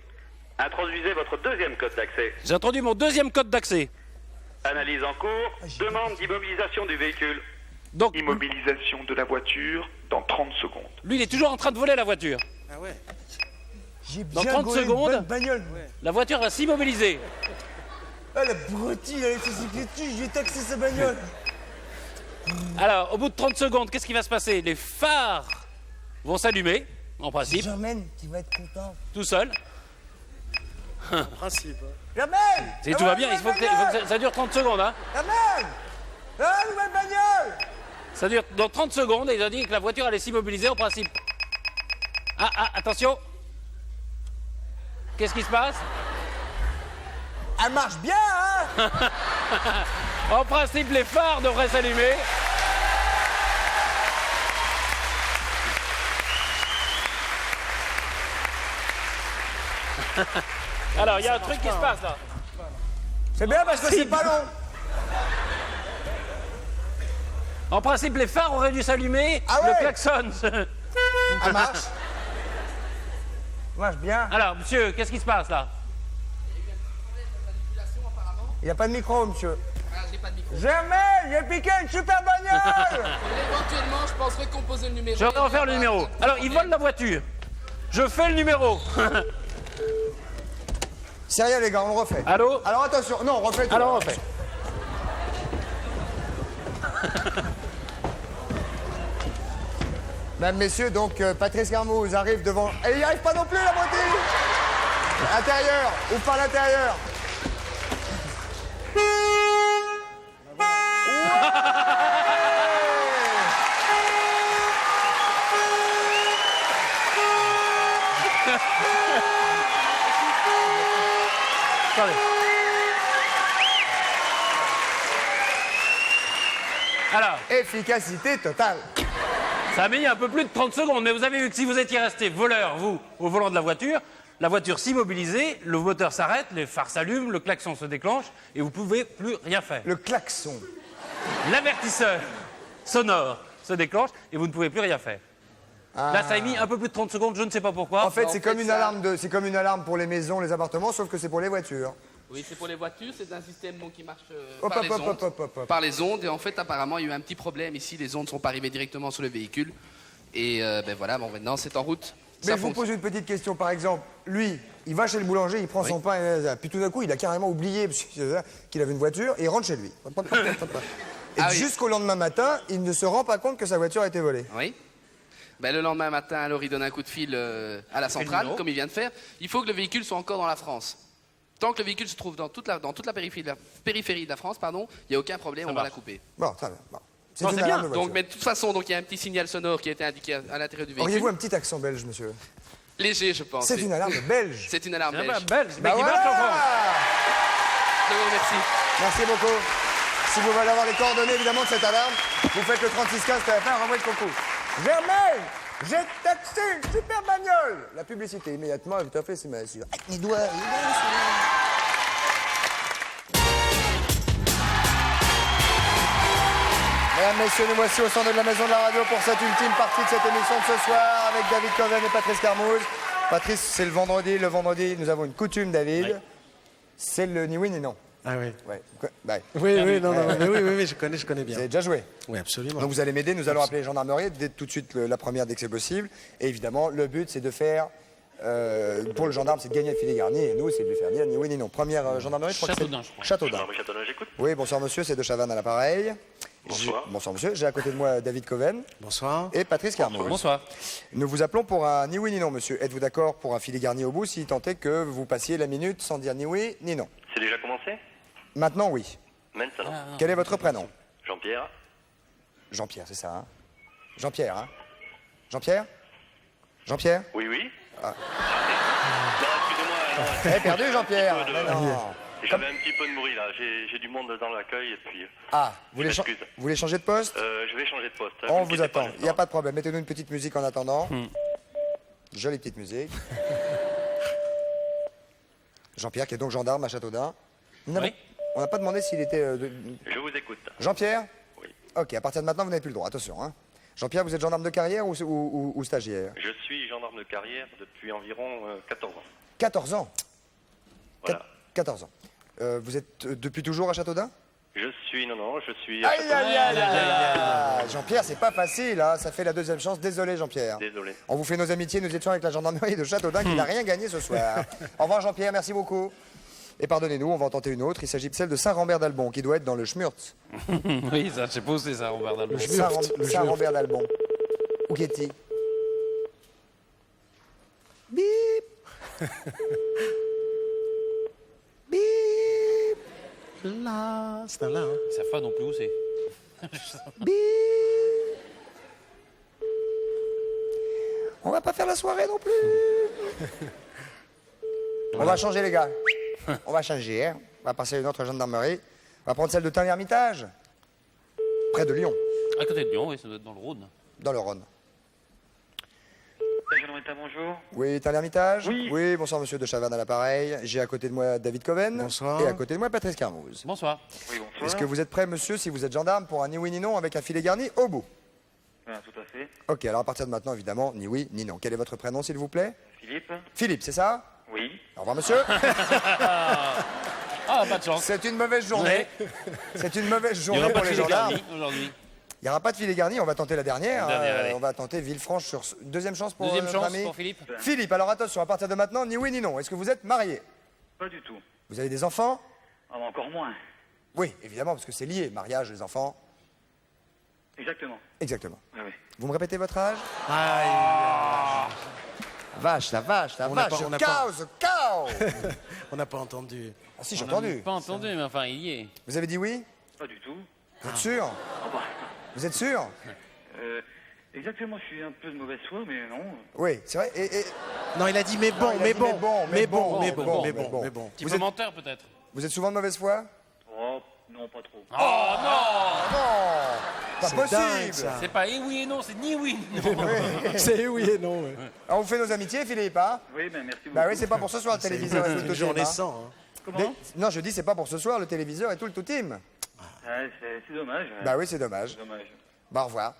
Introduisez votre deuxième code d'accès.
J'ai introduit mon deuxième code d'accès.
Analyse en cours. Demande d'immobilisation du véhicule.
Donc,
Immobilisation de la voiture dans 30 secondes.
lui, il est toujours en train de voler la voiture.
Ah ouais.
Dans 30 secondes, la voiture va s'immobiliser.
Ah, la broutille, elle est cyclée dessus, j'ai taxé sa bagnole.
Alors, au bout de 30 secondes, qu'est-ce qui va se passer? Les phares vont s'allumer, en principe,
Germaine, tu vas être content.
tout seul.
En principe. hein.
Germaine!
Si tout va bien, il faut que ça dure 30 secondes. Hein.
Germaine! Ah, nouvelle bagnole!
Ça dure dans 30 secondes et ils ont dit que la voiture allait s'immobiliser en principe. Ah, attention. Qu'est-ce qui se passe?
Elle marche bien, hein?
En principe, les phares devraient s'allumer. Alors, il y a un truc qui se passe là.
C'est bien parce que c'est pas long.
En principe, les phares auraient dû s'allumer.
Ah ouais?
Le klaxon.
Elle marche. Marche bien.
Alors, monsieur, qu'est-ce qui se passe là?
Il n'y a pas de micro, monsieur.
Ah, j'ai pas de micro.
Germaine, j'ai piqué une super bagnole!
Éventuellement, je pense recomposer le numéro.
Je vais refaire le numéro. Alors, ils volent la voiture. Je fais le numéro.
Sérieux, les gars, on le refait.
Allô?
Alors attention, non, on refait tout.
Alors, on refait.
Mesdames, messieurs, donc Patrice Carmouze arrive devant. Et il n'y arrive pas non plus, la moitié. Intérieur, ou par l'intérieur.
Attendez. Alors,
efficacité totale.
Ça a mis un peu plus de 30 secondes, mais vous avez vu que si vous étiez resté voleur, vous, au volant de la voiture s'immobilisait, le moteur s'arrête, les phares s'allument, le klaxon se déclenche et vous ne pouvez plus rien faire.
Le klaxon.
L'avertisseur sonore se déclenche et vous ne pouvez plus rien faire. Là, ça a mis un peu plus de 30 secondes, je ne sais pas pourquoi.
En fait, c'est comme une alarme c'est comme une alarme pour les maisons, les appartements, sauf que c'est pour les voitures.
Oui, c'est pour les voitures, c'est un système qui marche
Hop,
par
hop,
les
hop,
ondes.
hop, hop, hop.
Par les ondes, et en fait, apparemment, il y a eu un petit problème ici, les ondes ne sont pas arrivées directement sur le véhicule. Et ben voilà, bon, maintenant, c'est en route.
Mais
Ça
je vous
fonctionne.
pose une petite question, par exemple, lui, il va chez le boulanger, il prend son pain, puis tout d'un coup, il a carrément oublié qu'il avait une voiture, et il rentre chez lui. Et
Ah oui.
jusqu'au lendemain matin, il ne se rend pas compte que sa voiture a été volée.
Oui. Ben, le lendemain matin, alors il donne un coup de fil à la centrale,
numéro.
comme il vient de faire. Il faut que le véhicule soit encore dans la France. Tant que le véhicule se trouve dans toute la périphérie de la France, pardon, il n'y a aucun problème,
Ça
on va
marche.
la couper.
Bon, très bien. Bon.
Non,
une
c'est
alarme
bien.
de voiture.
Donc, mais de toute façon, donc il y a un petit signal sonore qui a été indiqué à l'intérieur du véhicule.
Auriez-vous un petit accent belge, monsieur?
Léger, je pense.
C'est
oui.
une alarme belge.
C'est une alarme
C'est
belge.
belge, mais
Bah
qui
voilà.
marche en France.
Je vous remercie.
Merci beaucoup. Si vous voulez avoir les coordonnées, évidemment, de cette alarme, vous faites le 3615 TF1, renvoyez le concours. Germaine, j'ai taxé une super bagnole. La publicité, immédiatement, tout à fait, c'est ma sûr. Avec mes doigts. Mesdames, messieurs, nous voici au centre de la maison de la radio pour cette ultime partie de cette émission de ce soir avec David Coven et Patrice Carmouze. Patrice, c'est le vendredi. Le vendredi, nous avons une coutume, David.
Oui.
C'est le ni oui ni non.
Ah oui.
Ouais.
Oui, non, mais oui, je connais bien.
Vous avez déjà joué?
Oui, absolument.
Donc vous allez m'aider, nous allons appeler les gendarmeries dès tout de suite la première dès que c'est possible. Et évidemment, le but c'est de faire, pour le gendarme c'est de gagner le filet garni et nous c'est de lui faire dire ni oui ni non. Première gendarmerie, je crois que c'est
Châteaudun, je crois.
Châteaudun.
Châteaudun, j'écoute.
Oui, bonsoir monsieur, c'est de Chavannes à l'appareil.
Bonsoir.
Bonsoir monsieur, j'ai à côté de moi David Coven.
Bonsoir.
Et Patrice Carmot.
Bonsoir.
Nous vous appelons pour un ni oui ni non monsieur. Êtes-vous d'accord pour un filet garni au bout si tant est que vous passiez la minute sans dire ni oui ni non?
C'est déjà commencé?
Maintenant oui.
Maintenant.
Quel est votre prénom?
Jean-Pierre.
Jean-Pierre, c'est ça, hein? Jean-Pierre, hein? Jean-Pierre? Jean-Pierre?
Oui, oui.
Ah.
Non, excusez-moi.
Vous avez perdu Jean-Pierre? Mais non.
J'avais un petit peu de bruit là. J'ai du monde dans l'accueil et puis.
Ah, vous
je
voulez,
m'excuse.
vous voulez changer de poste?
Je vais changer de poste.
On
Ne
vous
quittez pas
attend,
un
il n'y a
instant.
pas de problème. Mettez-nous une petite musique en attendant. Jolie petite musique. Jean-Pierre, qui est donc gendarme à Châteaudun.
Oui.
On n'a pas demandé s'il était...
Je vous écoute.
Jean-Pierre?
Oui.
Ok, à partir de maintenant, vous n'avez plus le droit, attention. Hein. Jean-Pierre, vous êtes gendarme de carrière ou stagiaire?
Je suis gendarme de carrière depuis environ 14 ans.
14 ans?
Voilà.
14 ans. Vous êtes depuis toujours à Châteaudun?
Je suis
Aïe, aïe, aïe, aïe. Jean-Pierre, c'est pas facile, hein. Ça fait la deuxième chance. Désolé, Jean-Pierre.
Désolé.
On vous fait nos amitiés. Nous étions avec la gendarmerie de Châteaudun qui n'a rien gagné ce soir. Au revoir, Jean-Pierre. Merci beaucoup. Et pardonnez-nous, on va en tenter une autre. Il s'agit de celle de Saint-Rambert d'Albon, qui doit être dans le Schmurtz.
Oui, ça, je sais pas où c'est ça, Robert Dalbon.
Saint-Rambert d'Albon. Où qu'est-il? Bip. Bip.
Là, c'est un là. Hein.
Ils savent pas non plus où c'est.
Bip. On va pas faire la soirée non plus. On va changer, les gars. On va changer, hein. On va passer à une autre gendarmerie. On va prendre celle de Tain-l'Hermitage, près de Lyon,
À côté de Lyon, oui, ça doit être dans le Rhône.
dans le Rhône.
Bonjour.
Oui, Tain-l'Hermitage?
Oui.
Oui, bonsoir, monsieur de Chavannes à l'appareil. J'ai à côté de moi David Coven.
Bonsoir.
Et à côté de moi Patrice Carmouze.
Bonsoir.
Oui, bonsoir.
Est-ce que vous êtes prêt, monsieur, si vous êtes gendarme, pour un ni oui ni non avec un filet garni au bout?
Tout à fait.
Ok, alors à partir de maintenant, évidemment, ni oui ni non. Quel est votre prénom, s'il vous plaît?
Philippe?
Philippe, c'est ça?
Oui.
Au revoir, monsieur.
Ah, pas de chance.
C'est une mauvaise journée. C'est une mauvaise
Il n'y
journée
aura pas
pour
de
les
filet
gendarmes.
garni aujourd'hui.
Il n'y aura pas de filet garni, on va tenter la dernière.
La dernière, allez.
On va tenter Villefranche sur... Deuxième chance pour
Deuxième
notre
chance
ami.
pour Philippe.
Philippe, alors attention, à partir de maintenant, ni oui ni non. Est-ce que vous êtes marié?
Pas du tout.
Vous avez des enfants?
Ah, mais encore moins.
Oui, évidemment, parce que c'est lié, mariage, les enfants.
Exactement.
Exactement.
Oui, oui.
Vous me répétez votre âge?
Aïe.
Vache, la vache, la
On n'a
vache,
pas- on n'a
chaos, chaos.
On n'a pas entendu.
Ah si, j'ai
On
entendu.
n'a pas entendu, mais enfin, il y est.
Vous avez dit oui?
Pas du tout.
Vous êtes sûr? Vous êtes sûr?
Exactement, je suis un peu de mauvaise foi, mais non.
Oui, c'est vrai.
Non, il a dit mais
Non,
bon,
il a
mais
dit
bon,
mais bon,
mais bon,
bon,
mais
bon,
bon,
mais
mais
bon.
bon, mais bon.
Petit
Vous
peu
êtes-
menteur, peut-être.
vous êtes souvent de mauvaise foi?
Oh, non, pas trop.
Oh non.
Non, pas
C'est
possible.
dingue, ça.
C'est pas et oui et non, c'est ni oui ni non.
C'est oui et non. ouais.
Alors, on vous fait nos amitiés, Philippe, hein?
Oui, mais merci beaucoup.
Bah oui, c'est pas pour ce soir, le téléviseur et tout
C'est
le
une journée
team, hein.
sans. Hein.
Comment?
Non, je dis c'est pas pour ce soir, le téléviseur et tout le team.
C'est dommage.
Bah oui, c'est dommage.
C'est dommage.
Bah au revoir.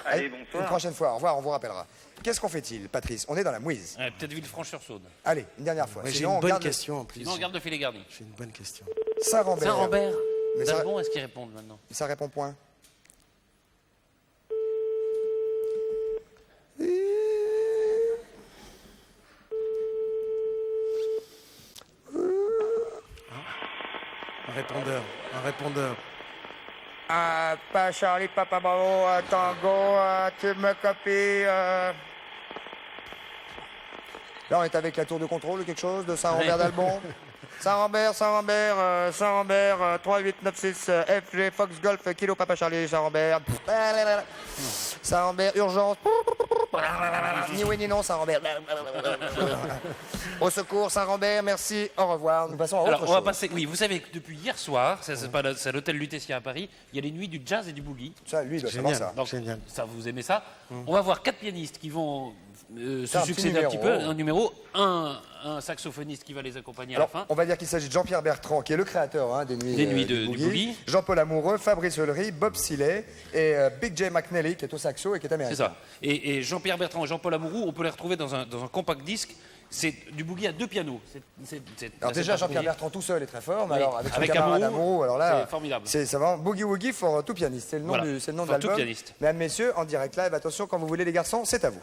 Allez,
Une
bonsoir.
prochaine fois, au revoir, on vous rappellera. Qu'est-ce qu'on fait-il, Patrice? On est dans la mouise.
Ouais, peut-être Villefranche-sur-Saône.
Allez, une dernière fois.
Ouais, j'ai
Sinon,
une
on
bonne
garde
question en plus.
Sinon, on garde le filet garni.
J'ai une bonne question.
Saint-Rambert.
Saint-Rambert.
Mais ça,
D'Albon, est-ce qu'ils répondent maintenant?
ça répond point.
Un répondeur, un répondeur.
Ah, pas Charlie, Papa Bravo, Tango, tu me copies. Là, on est avec la tour de contrôle ou quelque chose de Saint-Rambert d'Albon. Saint-Rambert, 3896 FG Fox Golf Kilo Papa Charlie, Saint-Rambert. Saint-Rambert, urgence. Ni oui ni non, Saint-Rambert. Au secours, Saint-Rambert, merci, au revoir. Nous passons à autre
Alors,
chose.
on va passer. Oui, vous savez que depuis hier soir, c'est à l'hôtel Lutetia à Paris, il y a les nuits du jazz et du boogie.
Ça, lui, il doit savoir
Génial.
ça.
Donc,
Génial.
ça, vous aimez ça? On va voir 4 pianistes qui vont se
C'est un petit
succéder un petit peu.
numéro.
Un numéro, un saxophoniste qui va les accompagner à
Alors,
la fin.
on va dire qu'il s'agit de Jean-Pierre Bertrand, qui est le créateur hein, des nuits,
Des nuits
du
du Boogie.
Jean-Paul Amoureux, Fabrice Ullery, Bob Sillet et Big J McNally, qui est au saxo et qui est américain.
C'est ça. Et Jean-Pierre Bertrand et Jean-Paul Amouroux, on peut les retrouver dans un compact disque. C'est du boogie à 2 pianos.
Alors déjà, Jean-Pierre Bertrand tout seul est très fort, mais
Oui.
alors avec son
Avec
camarade
Amouroux,
Amouroux, alors là,
c'est formidable.
C'est vraiment Boogie Woogie for tout pianiste. C'est le nom,
Voilà.
c'est le nom de
For tout
l'album.
pianiste.
Mesdames, messieurs, en direct live, attention, quand vous voulez les garçons, c'est à vous.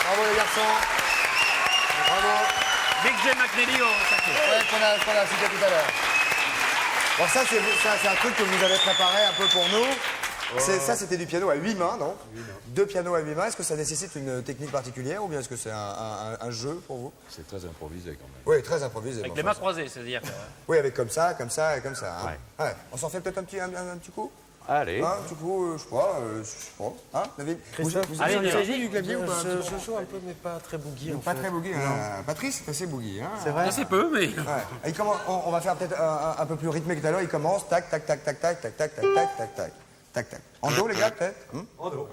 Bravo les garçons. Bravo.
Big J McNally au saxo.
Ouais, qu'on a cité tout à l'heure. Bon, ça, c'est un truc que vous avez préparé un peu pour nous. Ça, c'était du piano à 8 mains, non? 2 pianos à 8 mains. Est-ce que ça nécessite une technique particulière ou bien est-ce que c'est un jeu pour vous?
C'est très improvisé quand même.
Oui, très improvisé.
Avec les mains croisées, c'est-à-dire.
Oui, avec comme ça et comme ça. Hein. Ouais. On s'en fait peut-être un petit coup?
Allez.
Un petit coup, je sais pas. Hein, David?
Christophe,
vous avez du clavier ou pas?
Je joue un peu, mais pas très boogie.
Pas très boogie. Patrice, c'est assez boogie. Hein.
C'est vrai.
Assez peu, mais.
Ouais. On va faire peut-être un peu plus rythmé que tout à l'heure. Il commence tac, tac, tac, tac, tac, tac, tac, tac, tac, tac, tac, tac, tac. En do, les gars, peut-être?
En do.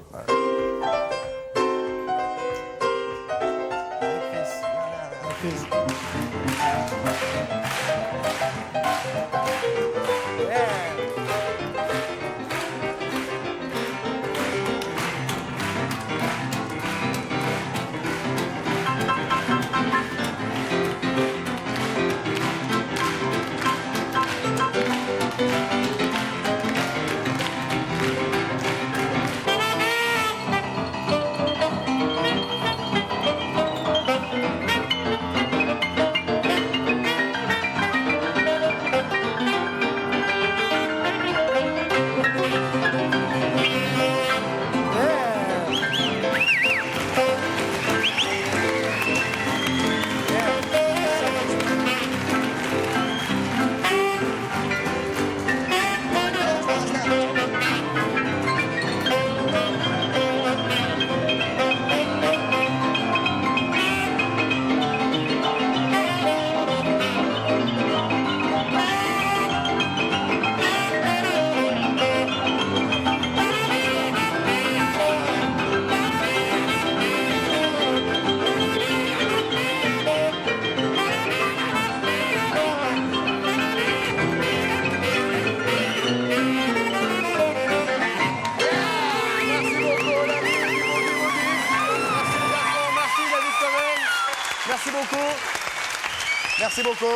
Merci beaucoup.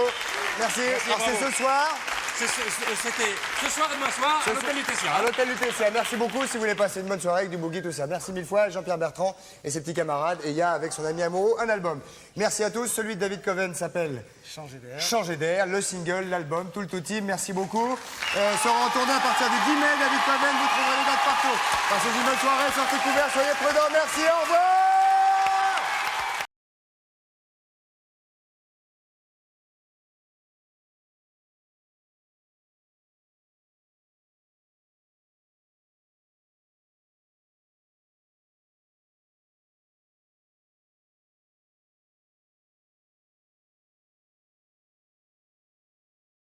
Merci. Alors c'est
C'était ce soir et demain soir à l'hôtel Lutetia.
À l'hôtel Lutetia. Merci beaucoup. Si vous voulez passer une bonne soirée avec du boogie, tout ça. Merci mille fois, Jean-Pierre Bertrand et ses petits camarades. Et il y a avec son ami amoureux un album. Merci à tous. Celui de David Coven s'appelle
Changer d'air.
Changer d'air. Le single, l'album, tout le tout team. Merci beaucoup. Sera en tournée à partir du 10 mai. David Coven, vous trouverez les dates partout. Passez une bonne soirée, sortez couverts, soyez prudents. Merci, au revoir.